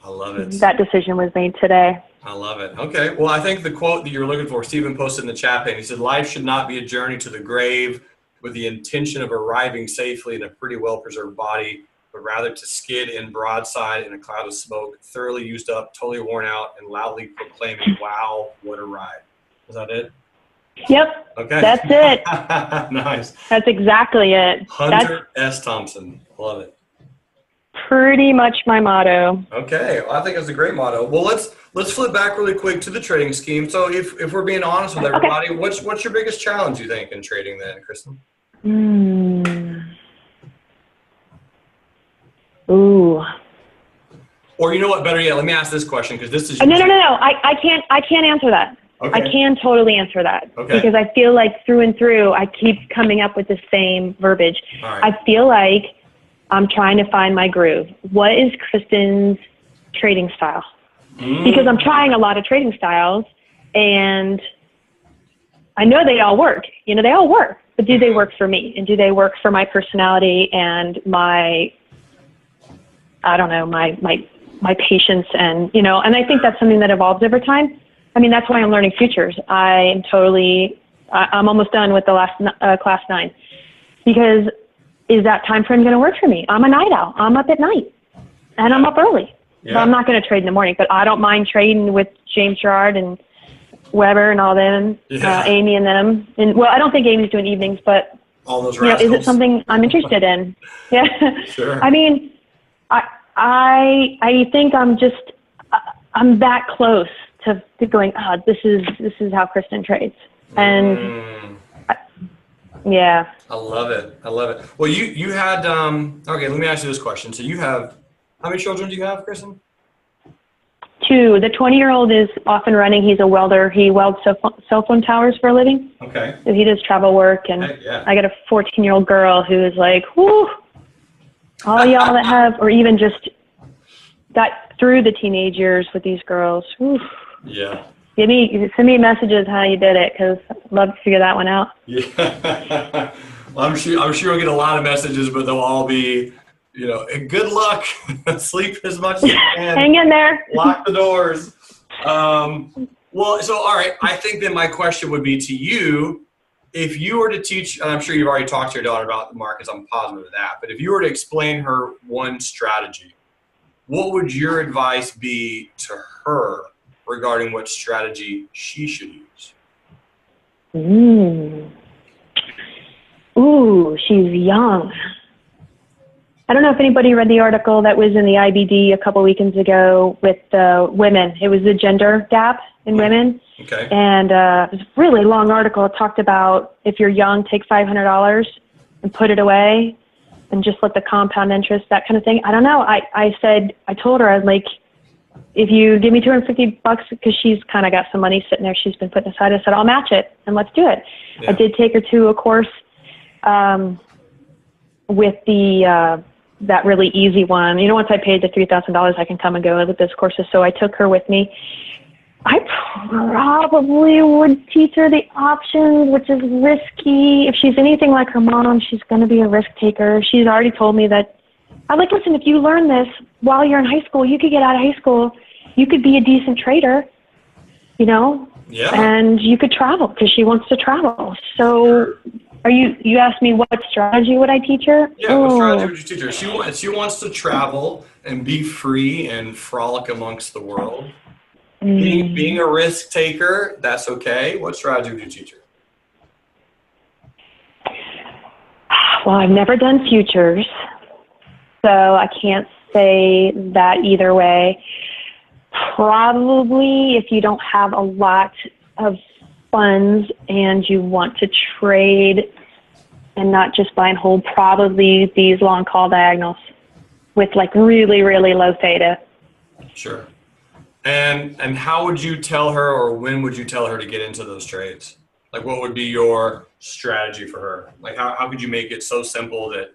I love it. That decision was made today. I love it. Okay. Well, I think the quote that you were looking for, Stephen posted in the chat, and he said, life should not be a journey to the grave with the intention of arriving safely in a pretty well-preserved body, but rather to skid in broadside in a cloud of smoke, thoroughly used up, totally worn out, and loudly proclaiming, wow, what a ride. Is that it? Yep. Okay. That's it. Nice. That's exactly it. Hunter S. Thompson. Love it. Pretty much my motto. Okay. Well, I think that's a great motto. Well, let's flip back really quick to the trading scheme. So if we're being honest with everybody, what's your biggest challenge, you think, in trading then, Kristin? Ooh. Or you know what, better yet, let me ask this question, because this is... No. I can't answer that. Okay. I can totally answer that. Okay. Because I feel like through and through, I keep coming up with the same verbiage. All right. I feel like I'm trying to find my groove. What is Kristin's trading style? Because I'm trying a lot of trading styles, and I know they all work. They all work. But do they work for me? And do they work for my personality and my patience? And, and I think that's something that evolves over time. I mean, that's why I'm learning futures. I'm almost done with the last class 9, because is that time frame going to work for me? I'm a night owl. I'm up at night, and I'm up early. Yeah. So I'm not going to trade in the morning, but I don't mind trading with James Gerard and Weber and all them, Amy and them. And well, I don't think Amy's doing evenings, but all those rascals. Is it something I'm interested in? Yeah. Sure. I mean, I think I'm that close to going, this is how Kristin trades. And yeah. I love it. Well, you had, okay, let me ask you this question. So how many children do you have, Kristin? 2. The 20-year-old is off and running. He's a welder. He welds cell phone towers for a living. Okay. So he does travel work. And I got a 14-year-old girl who is like, whoo, all y'all that have, or even just got through the teenage years with these girls. Whew. Yeah. Send me messages how you did it, because I'd love to figure that one out. Yeah. Well, I'm sure you'll get a lot of messages, but they'll all be, good luck. Sleep as much as you can. Hang in there. Lock the doors. Well, so, all right, I think then my question would be to you, if you were to teach, and I'm sure you've already talked to your daughter about the markets, I'm positive of that, but if you were to explain her one strategy, what would your advice be to her regarding what strategy she should use? Ooh, she's young. I don't know if anybody read the article that was in the IBD a couple weekends ago with women. It was the gender gap in women. Okay. And it was a really long article. It talked about if you're young, take $500 and put it away and just let the compound interest, that kind of thing. I don't know. I told her, I was like, if you give me $250, because she's kind of got some money sitting there she's been putting aside, I said, I'll match it and let's do it. Yeah. I did take her to a course with the that really easy one. You know, once I paid the $3,000, I can come and go with those courses. So I took her with me. I probably would teach her the options, which is risky. If she's anything like her mom, she's going to be a risk taker. She's already told me that, I'm like, listen, if you learn this while you're in high school, you could get out of high school, you could be a decent trader, you know? Yeah. And you could travel, because she wants to travel. So you asked me what strategy would I teach her? Yeah, what strategy would you teach her? She wants to travel and be free and frolic amongst the world. Being a risk taker, that's okay. What strategy would you teach her? Well, I've never done futures, so I can't say that either way. Probably if you don't have a lot of funds and you want to trade and not just buy and hold, probably these long call diagonals with like really, really low theta. Sure. And how would you tell her, or when would you tell her to get into those trades? Like, what would be your strategy for her? Like, how could you make it so simple that,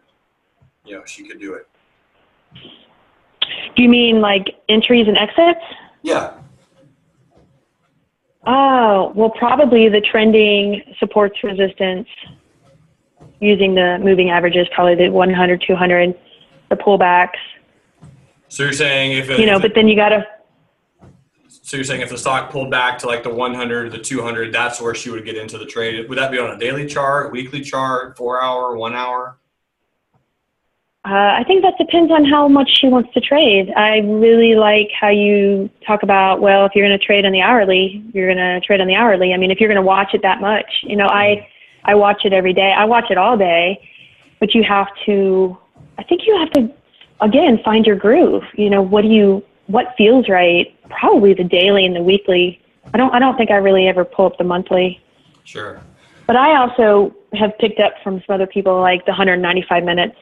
you know, she could do it? Do you mean like entries and exits? Yeah. Oh, well, probably the trending supports resistance using the moving averages, probably the 100, 200, the pullbacks. So you're saying but then you got to. So you're saying if the stock pulled back to like the 100, the 200, that's where she would get into the trade. Would that be on a daily chart, weekly chart, 4 hour, 1 hour? I think that depends on how much she wants to trade. I really like how you talk about, well, if you're going to trade on the hourly, you're going to trade on the hourly. I mean, if you're going to watch it that much, you know, I watch it every day. I watch it all day, but I think you have to, again, find your groove. You know, what feels right? Probably the daily and the weekly. I don't think I really ever pull up the monthly. Sure. But I also have picked up from some other people like the 195 minutes,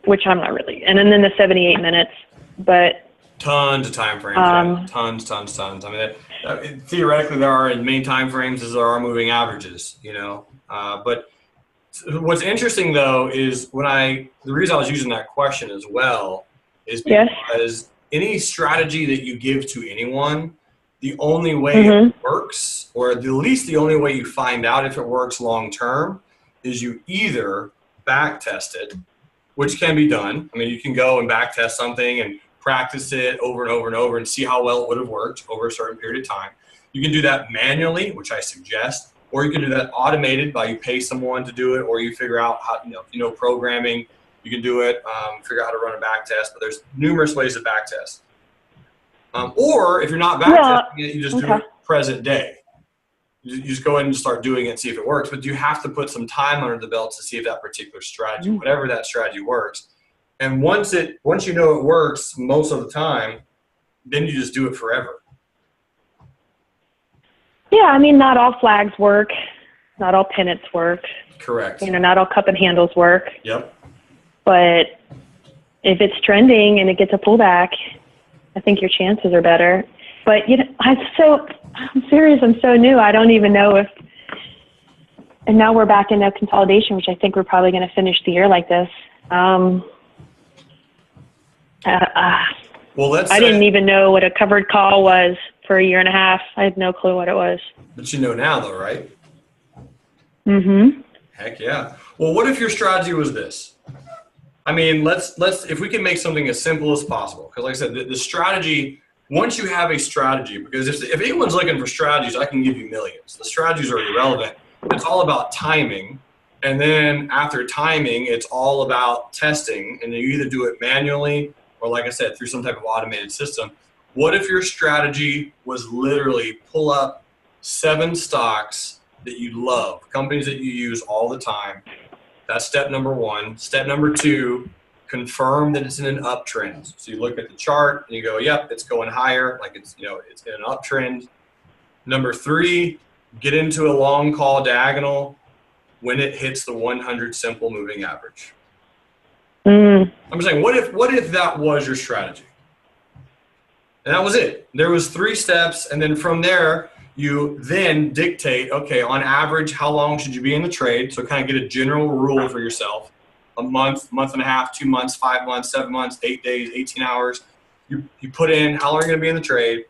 which I'm not really, and then the 78 minutes, but tons of time frames. Tons. I mean, theoretically, there are as many time frames as there are moving averages. You know, but what's interesting though is the reason I was using that question as well is because any strategy that you give to anyone, the only way it works, or at least the only way you find out if it works long term, is you either back test it, which can be done. I mean, you can go and back test something and practice it over and over and over and see how well it would have worked over a certain period of time. You can do that manually, which I suggest, or you can do that automated by you pay someone to do it, or you figure out how, programming, you can do it, figure out how to run a back test, but there's numerous ways to back test. Or if you're not back testing it, you just do it present day. You just go ahead and start doing it and see if it works, but you have to put some time under the belt to see if that particular strategy, whatever that strategy works. And once you know it works most of the time, then you just do it forever. Yeah, I mean, not all flags work. Not all pennants work. Correct. Not all cup and handles work. Yep. But if it's trending and it gets a pullback, I think your chances are better. But, I'm serious. I'm so new. I don't even know if, and now we're back in a consolidation, which I think we're probably going to finish the year like this. Well, I didn't even know what a covered call was for a year and a half. I had no clue what it was. But you know now, though, right? Mm-hmm. Heck yeah. Well, what if your strategy was this? I mean, let's if we can make something as simple as possible, because like I said, the strategy, once you have a strategy, because if anyone's looking for strategies, I can give you millions. The strategies are irrelevant. It's all about timing. And then after timing, it's all about testing. And you either do it manually or, like I said, through some type of automated system. What if your strategy was literally pull up 7 stocks that you love, companies that you use all the time? That's step number 1. Step number 2, confirm that it's in an uptrend. So you look at the chart and you go, yep, it's going higher, like it's, it's in an uptrend. Number 3, get into a long call diagonal when it hits the 100 simple moving average. I'm saying, what if that was your strategy? And that was it. There was 3 steps, and then from there, you then dictate, okay, on average, how long should you be in the trade? So kind of get a general rule for yourself. A month, month and a half, 2 months, 5 months, 7 months, 8 days, 18 hours. You put in how long you're going to be in the trade.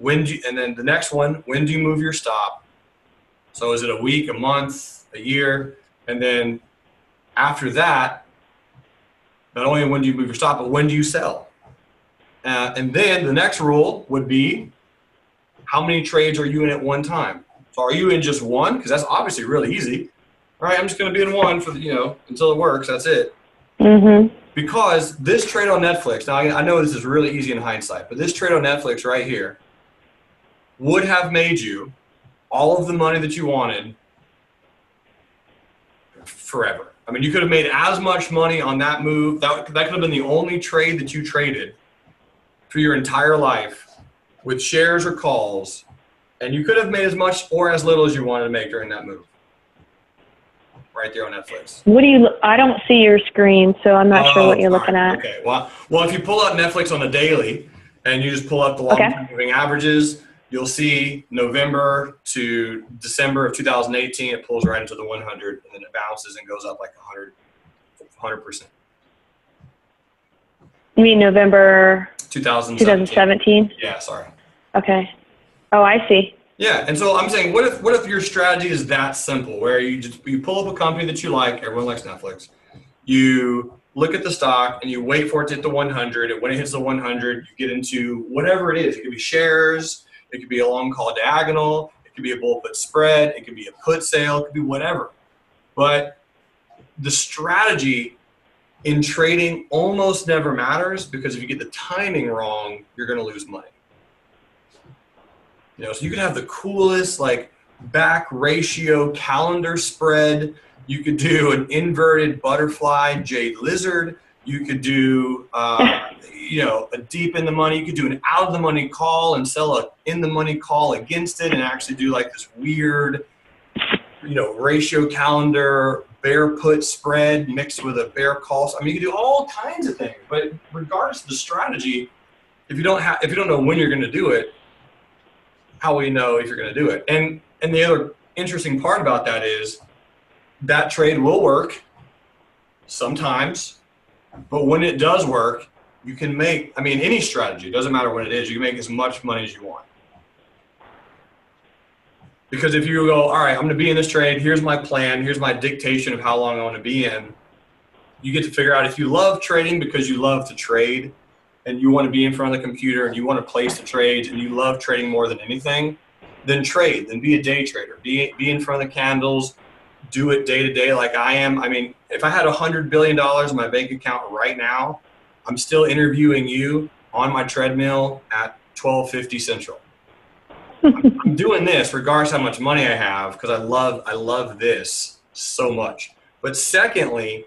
And then the next one, when do you move your stop? So is it a week, a month, a year? And then after that, not only when do you move your stop, but when do you sell? And then the next rule would be, how many trades are you in at one time? So are you in just one? Because that's obviously really easy. All right, I'm just going to be in one for until it works. That's it. Because this trade on Netflix, now I know this is really easy in hindsight, but this trade on Netflix right here would have made you all of the money that you wanted forever. I mean, you could have made as much money on that move. That could have been the only trade that you traded for your entire life with shares or calls, and you could have made as much or as little as you wanted to make during that move. Right there on Netflix. I don't see your screen, so I'm not sure what you're looking at. Okay. Well, if you pull up Netflix on the daily and you just pull up the long-term moving averages, you'll see November to December of 2018, it pulls right into the 100, and then it bounces and goes up like 100%. You mean November 2017? Yeah, sorry. Okay. Oh, I see. Yeah, and so I'm saying, what if your strategy is that simple, where you pull up a company that you like, everyone likes Netflix, you look at the stock and you wait for it to hit the 100, and when it hits the 100, you get into whatever it is. It could be shares, it could be a long call diagonal, it could be a bull put spread, it could be a put sale, it could be whatever. But the strategy in trading almost never matters, because if you get the timing wrong, you're going to lose money. So you could have the coolest back ratio calendar spread. You could do an inverted butterfly jade lizard. You could do a deep in the money. You could do an out of the money call and sell a in the money call against it, and actually do this weird ratio calendar bear put spread mixed with a bear call. I mean, you can do all kinds of things. But regardless of the strategy, if you don't know when you're going to do it, how will you know if you're going to do it? And the other interesting part about that is that trade will work sometimes, but when it does work, you can make, any strategy, it doesn't matter what it is, you can make as much money as you want. Because if you go, all right, I'm going to be in this trade, here's my plan, here's my dictation of how long I want to be in, you get to figure out if you love trading because you love to trade, and you want to be in front of the computer and you want to place the trades and you love trading more than anything, then trade. Then be a day trader. Be in front of the candles. Do it day to day like I am. If I had $100 billion in my bank account right now, I'm still interviewing you on my treadmill at 12:50 Central. I'm doing this regardless how much money I have, because I love this so much. But secondly,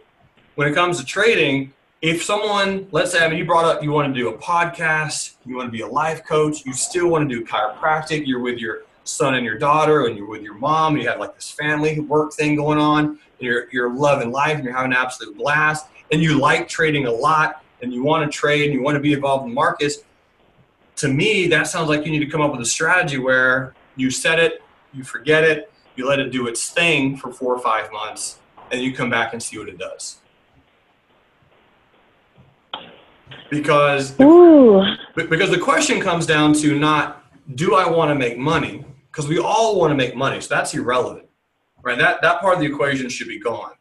when it comes to trading, if someone, let's say, you brought up you want to do a podcast, you want to be a life coach, you still want to do chiropractic, you're with your son and your daughter, and you're with your mom, and you have this family work thing going on, and you're loving life, and you're having an absolute blast, and you like trading a lot, and you want to trade, and you want to be involved in markets, to me, that sounds like you need to come up with a strategy where you set it, you forget it, you let it do its thing for 4 or 5 months, and you come back and see what it does. Because the question comes down to not, do I want to make money? Because we all want to make money, so that's irrelevant, right? That part of the equation should be gone.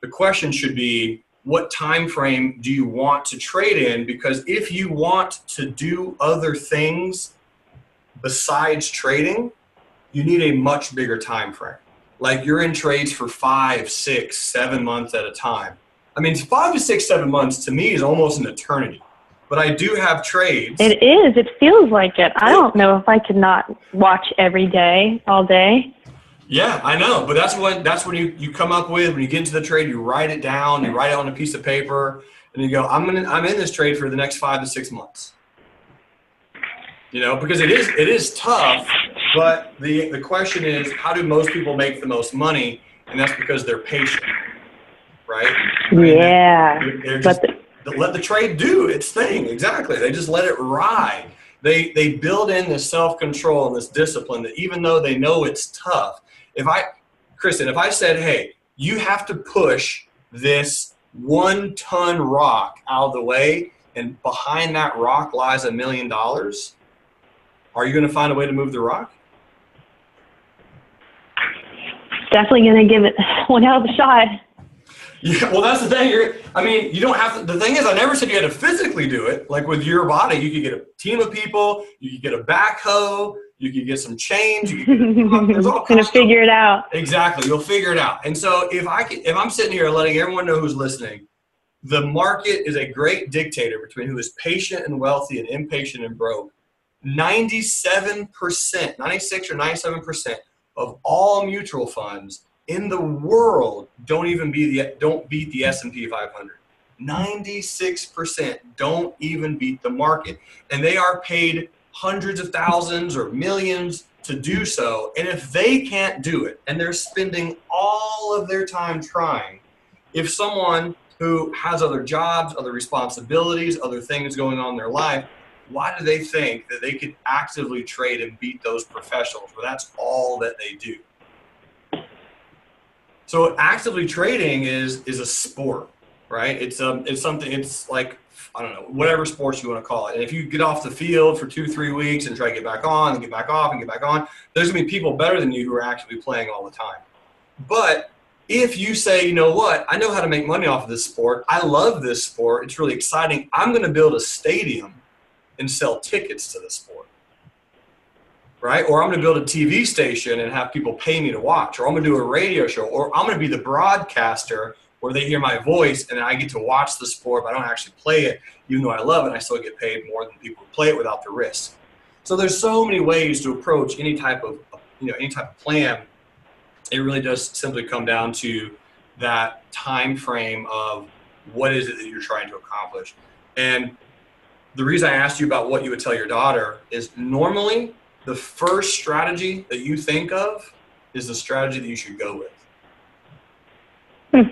The question should be, what time frame do you want to trade in? Because if you want to do other things besides trading, you need a much bigger time frame. Like you're in trades for 5, 6, 7 months at a time. I mean, 5 to 6, 7 months to me is almost an eternity. But I do have trades. It is. It feels like it. I don't know if I could not watch every day, all day. Yeah, I know. But that's when you come up with, when you get into the trade, you write it down, you write it on a piece of paper, and you go, I'm in this trade for the next 5 to 6 months. You know, because it is tough, but the question is, how do most people make the most money? And that's because they're patient, right? Yeah. They're just, let the trade do its thing. Exactly. They just let it ride. They build in this self-control and this discipline that even though they know it's tough, Kristin, if I said, hey, you have to push this 1-ton rock out of the way, and behind that rock lies $1 million, are you going to find a way to move the rock? Definitely going to give it one hell of a shot. Yeah, well, that's the thing. You don't have to. The thing is, I never said you had to physically do it. Like with your body, you could get a team of people, you could get a backhoe, you could get some chains. You could there's all kinds of figure it out. Exactly, you'll figure it out. And so if I'm sitting here letting everyone know who's listening, the market is a great dictator between who is patient and wealthy and impatient and broke. 97%, 96 or 97% of all mutual funds in the world don't beat the S&P 500. 96% don't even beat the market, and they are paid hundreds of thousands or millions to do so. And if they can't do it, and they're spending all of their time trying, if someone who has other jobs, other responsibilities, other things going on in their life, why do they think that they could actively trade and beat those professionals where that's all that they do? So actively trading is a sport, right? It's something, it's like, I don't know, whatever sports you want to call it. And if you get off the field for 2-3 weeks and try to get back on and get back off and get back on, there's going to be people better than you who are actually playing all the time. But if you say, you know what, I know how to make money off of this sport. I love this sport. It's really exciting. I'm going to build a stadium and sell tickets to the sport, right? Or I'm going to build a TV station and have people pay me to watch, or I'm going to do a radio show, or I'm going to be the broadcaster where they hear my voice and I get to watch the sport, but I don't actually play it. Even though I love it, I still get paid more than people who play it without the risk. So there's so many ways to approach any type of plan. It really does simply come down to that time frame of what is it that you're trying to accomplish. And the reason I asked you about what you would tell your daughter is normally the first strategy that you think of is the strategy that you should go with.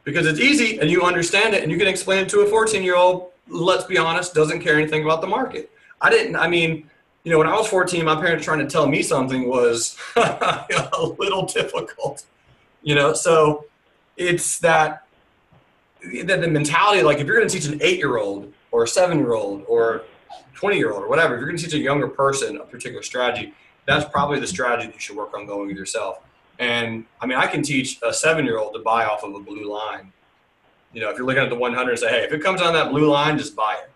Because it's easy and you understand it and you can explain it to a 14-year-old, let's be honest, doesn't care anything about the market. When I was 14, my parents trying to tell me something was a little difficult, so it's that the mentality, like if you're going to teach an 8-year-old or a 7-year-old or 20-year-old or whatever, if you're going to teach a younger person a particular strategy, that's probably the strategy that you should work on going with yourself. And I can teach a 7-year-old to buy off of a blue line. If you're looking at the 100 and say, hey, if it comes on that blue line, just buy it.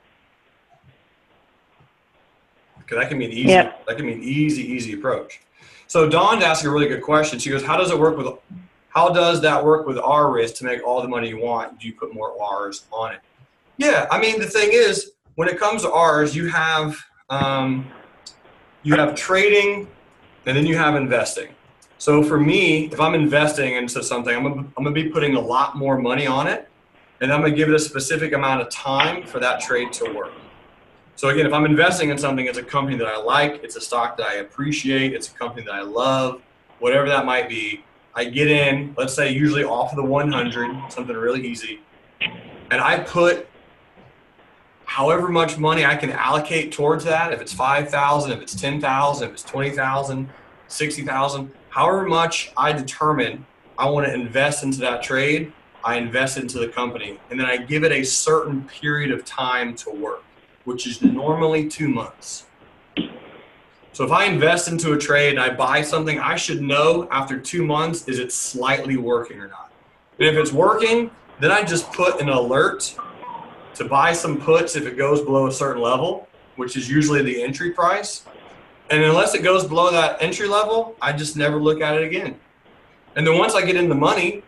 Because that can be an easy, Yep. That can be an easy approach. So Dawn's asking a really good question. She goes, how does that work with R risk to make all the money you want? Do you put more R's on it? Yeah, the thing is, when it comes to R's, you have trading, and then you have investing. So for me, if I'm investing into something, I'm gonna be putting a lot more money on it, and I'm gonna give it a specific amount of time for that trade to work. So again, if I'm investing in something, it's a company that I like, it's a stock that I appreciate, it's a company that I love, whatever that might be. I get in, let's say usually off of the 100, something really easy, and I put however much money I can allocate towards that. If it's 5,000, if it's 10,000, if it's 20,000, 60,000, however much I determine I want to invest into that trade, I invest into the company, and then I give it a certain period of time to work, which is normally 2 months. So if I invest into a trade and I buy something, I should know after 2 months, is it slightly working or not? And if it's working, then I just put an alert to buy some puts if it goes below a certain level, which is usually the entry price. And unless it goes below that entry level, I just never look at it again. And then once I get in the money,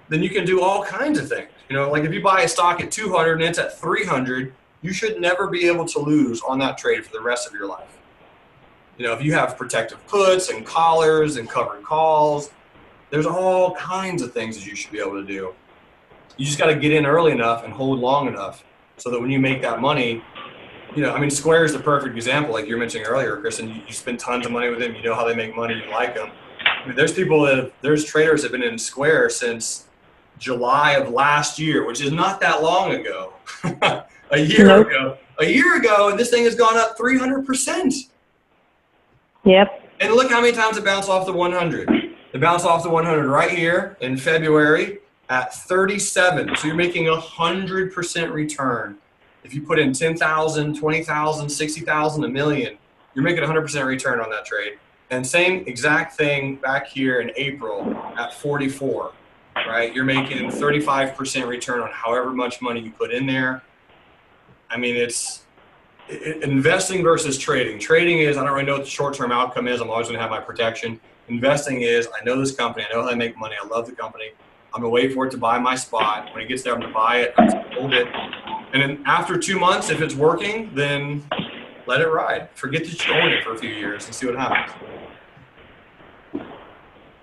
then you can do all kinds of things. You know, like if you buy a stock at 200 and it's at 300, you should never be able to lose on that trade for the rest of your life. You know, if you have protective puts and collars and covered calls, there's all kinds of things that you should be able to do. You just got to get in early enough and hold long enough so that when you make that money, you know, I mean, Square is the perfect example, like you were mentioning earlier, Kristin. You spend tons of money with them. You know how they make money. You like them. I mean, there's traders that have been in Square since July of last year, which is not that long ago. A year ago, and this thing has gone up 300%. Yep. And look how many times it bounced off the 100. It bounced off the 100 right here in February at 37. So you're making 100% return. If you put in 10,000, 20,000, 60,000, a million, you're making 100% return on that trade. And same exact thing back here in April at 44, right? You're making 35% return on however much money you put in there. I mean, it's investing versus trading. Trading is, I don't really know what the short-term outcome is. I'm always going to have my protection. Investing is, I know this company. I know how they make money. I love the company. I'm going to wait for it to buy my spot. When it gets there, I'm going to buy it. I'm going to hold it. And then after 2 months, if it's working, then let it ride. Forget that you own it for a few years and see what happens.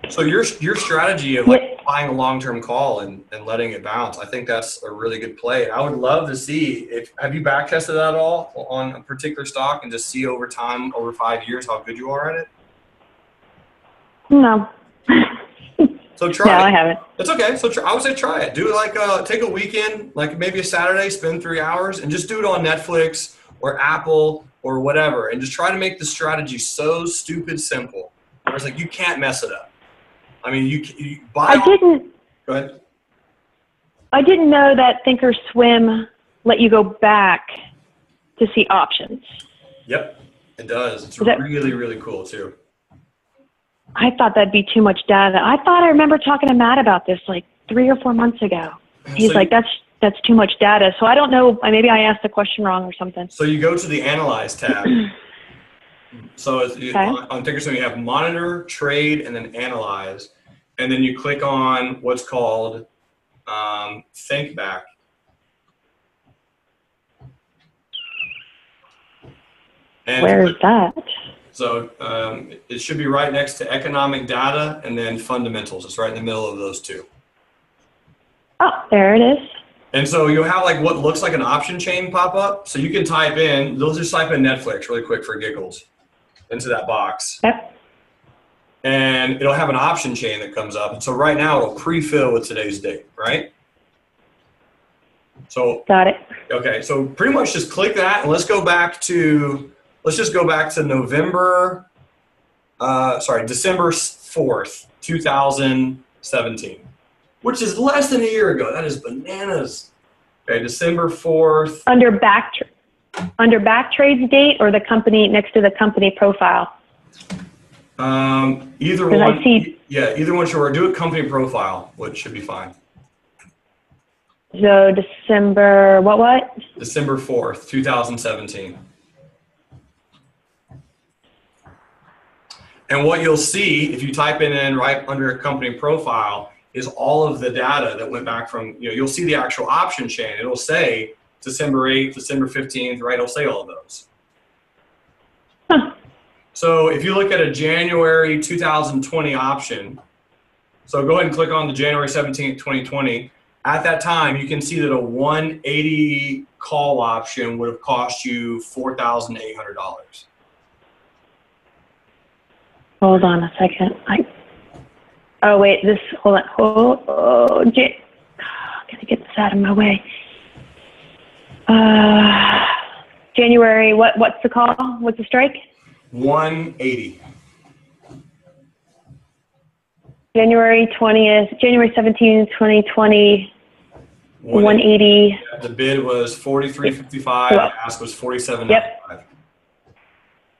So your strategy of like buying a long-term call and letting it bounce, I think that's a really good play. I would love to see have you back tested that at all on a particular stock and just see over time, over 5 years, how good you are at it? No. So try it. No, I haven't. It's okay. So I would say try it. Do it like take a weekend, like maybe a Saturday, spend 3 hours, and just do it on Netflix or Apple or whatever, and just try to make the strategy so stupid simple. Where it's like you can't mess it up. I mean, you buy. Go ahead. I didn't know that Thinkorswim let you go back to see options. Yep, it does. It's really, really cool too. I thought that'd be too much data. I thought I remember talking to Matt about this like 3 or 4 months ago. He's like, that's too much data. So I don't know. Maybe I asked the question wrong or something. So you go to the Analyze tab. So on Thinkorswim, you have Monitor, Trade, and then Analyze. And then you click on what's called Think Back. And where is that? So it should be right next to Economic Data and then Fundamentals. It's right in the middle of those two. Oh, there it is. And so you'll have like what looks like an option chain pop up. So you can type in, they'll just type in Netflix really quick for giggles into that box. Yep. And it'll have an option chain that comes up. And so right now it'll pre-fill with today's date, right? So got it. Okay, so pretty much just click that and let's just go back to December 4th, 2017, which is less than a year ago. That is bananas. Okay, December 4th. Under back trades date or the company next to the company profile? Either one. Either one should work. Do a company profile, which should be fine. So December, what? December 4th, 2017. And what you'll see if you type it in right under a company profile is all of the data that went back from, you'll see the actual option chain. It'll say December 8th, December 15th, right? It'll say all of those. Huh. So if you look at a January 2020 option, so go ahead and click on the January 17th, 2020. At that time, you can see that a 180 call option would have cost you $4,800. Hold on a second. Hold on. Gotta get this out of my way. January, what's the call? What's the strike? 180. January 17th, 2020, 180. Yeah, the bid was $43.55. The ask was $47.95.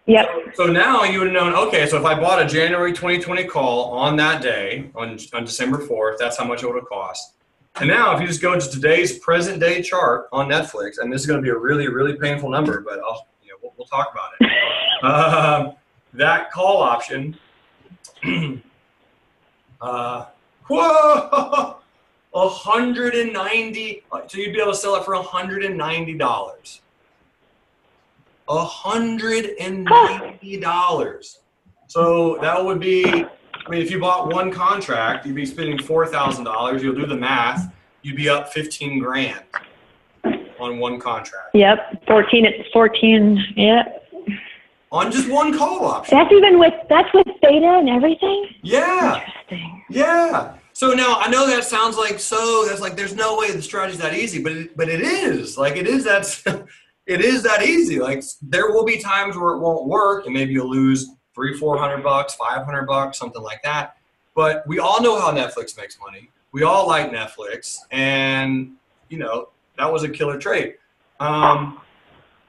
Yep. So now you would have known, okay, so if I bought a January 2020 call on that day, on December 4th, that's how much it would have cost. And now if you just go to today's present day chart on Netflix, and this is going to be a really, really painful number, but we'll talk about it. That call option, whoa, 190. So you'd be able to sell it for $190. $190. So that would be, if you bought one contract, you'd be spending $4,000. You'll do the math. You'd be up 15 grand on one contract. Yep, 14. Yep. On just one call option. That's with beta and everything? Yeah. Interesting. Yeah. So now I know that sounds like there's no way the strategy's that easy, but it is. It is that easy. There will be times where it won't work and maybe you'll lose $300-400, $500, something like that. But we all know how Netflix makes money. We all like Netflix, and that was a killer trade.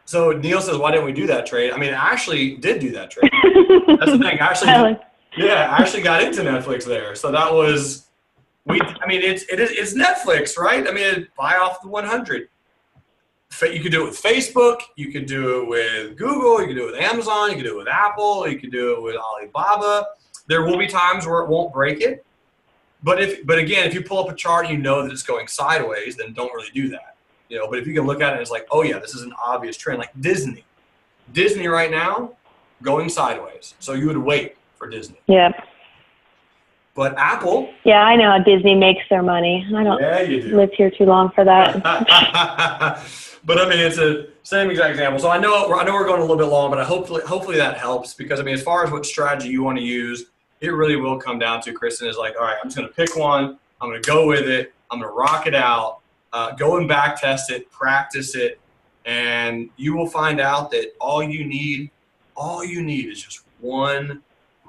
So Neil says, why didn't we do that trade? I actually did do that trade. That's the thing. I actually got into Netflix there. So that was, it's Netflix, right? Buy off the 100. You could do it with Facebook. You could do it with Google. You could do it with Amazon. You could do it with Apple. You could do it with Alibaba. There will be times where it won't break it. But again, if you pull up a chart and you know that it's going sideways, then don't really do that. But if you can look at it and it's like, oh yeah, this is an obvious trend, like Disney. Disney right now, going sideways. So you would wait for Disney. Yeah. But Apple. Yeah, I know how Disney makes their money. I don't live here too long for that. But it's a same exact example. So I know we're going a little bit long, but hopefully that helps, because as far as what strategy you want to use, it really will come down to, Kristin is like, all right, I'm just going to pick one. I'm going to go with it. I'm going to rock it out. Go and back test it, practice it, and you will find out that all you need is just one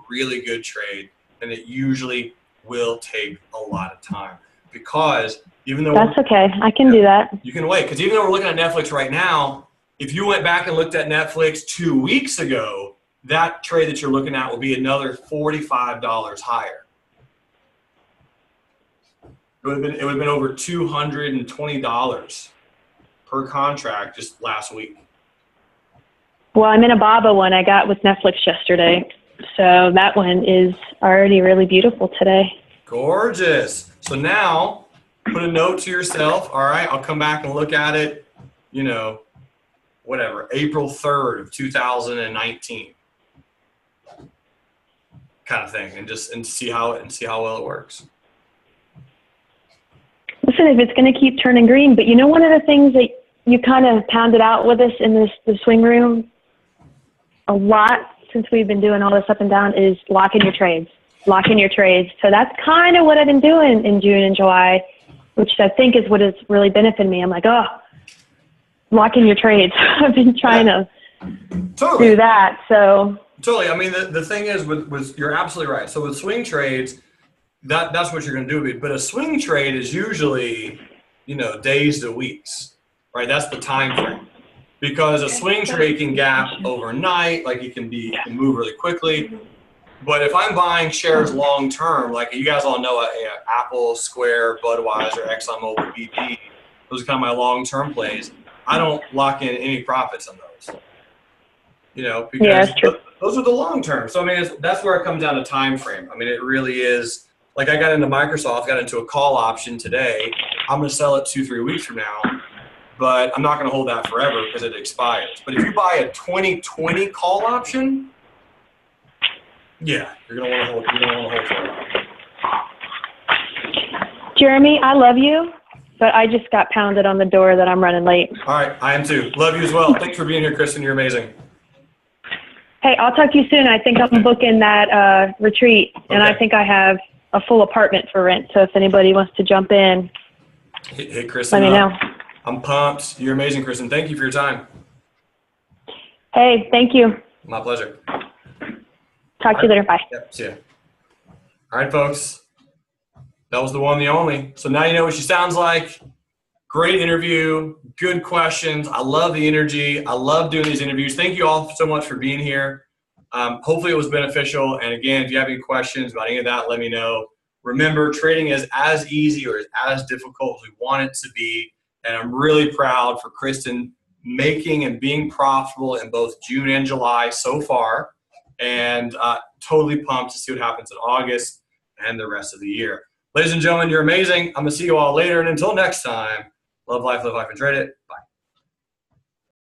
really good trade, and it usually will take a lot of time, because even though that's okay, I can do that. You can wait, because even though we're looking at Netflix right now, if you went back and looked at Netflix 2 weeks ago, that trade that you're looking at will be another $45 higher. It would have been over $220 per contract just last week. Well, I'm in a BABA one I got with Netflix yesterday. So that one is already really beautiful today. Gorgeous. So now put a note to yourself. All right, I'll come back and look at it, April 3rd of 2019 kind of thing, and see how well it works. Listen, if it's going to keep turning green, but one of the things that you kind of pounded out with us in the swing room a lot since we've been doing all this up and down is lock in your trades. So that's kind of what I've been doing in June and July, which I think is what has really benefited me. I'm like, lock in your trades. I've been trying to do that. So totally. The thing is, with you're absolutely right. So with swing trades, that's what you're going to do. But a swing trade is usually, days to weeks, right? That's the time frame. Because a swing trade can gap overnight, it can move really quickly. But if I'm buying shares long term, like you guys all know, Apple, Square, Budweiser, ExxonMobil, BP, those are kind of my long term plays. I don't lock in any profits on those. Because those are the long term. So that's where it comes down to time frame. It really is. Like I got into Microsoft, got into a call option today. I'm going to sell it 2-3 weeks from now, but I'm not going to hold that forever because it expires. But if you buy a 2020 call option, yeah, you're going to want to hold for a while. Jeremy, I love you, but I just got pounded on the door that I'm running late. All right, I am too. Love you as well. Thanks for being here, Kristin. You're amazing. Hey, I'll talk to you soon. I think I'm booking that retreat, and I think I have a full apartment for rent. So if anybody wants to jump in, hey Kristin, let me know. I'm pumped. You're amazing, Kristin. Thank you for your time. Hey, thank you. My pleasure. Talk to you later. Bye. Yep, see ya. All right, folks. That was the one, the only. So now you know what she sounds like. Great interview. Good questions. I love the energy. I love doing these interviews. Thank you all so much for being here. Hopefully it was beneficial. And again, if you have any questions about any of that, let me know. remember, trading is as easy or as difficult as we want it to be. And I'm really proud for Kristin making and being profitable in both June and July so far. And totally pumped to see what happens in August and the rest of the year. Ladies and gentlemen, you're amazing. I'm going to see you all later. And until next time, love life, and trade it. Bye.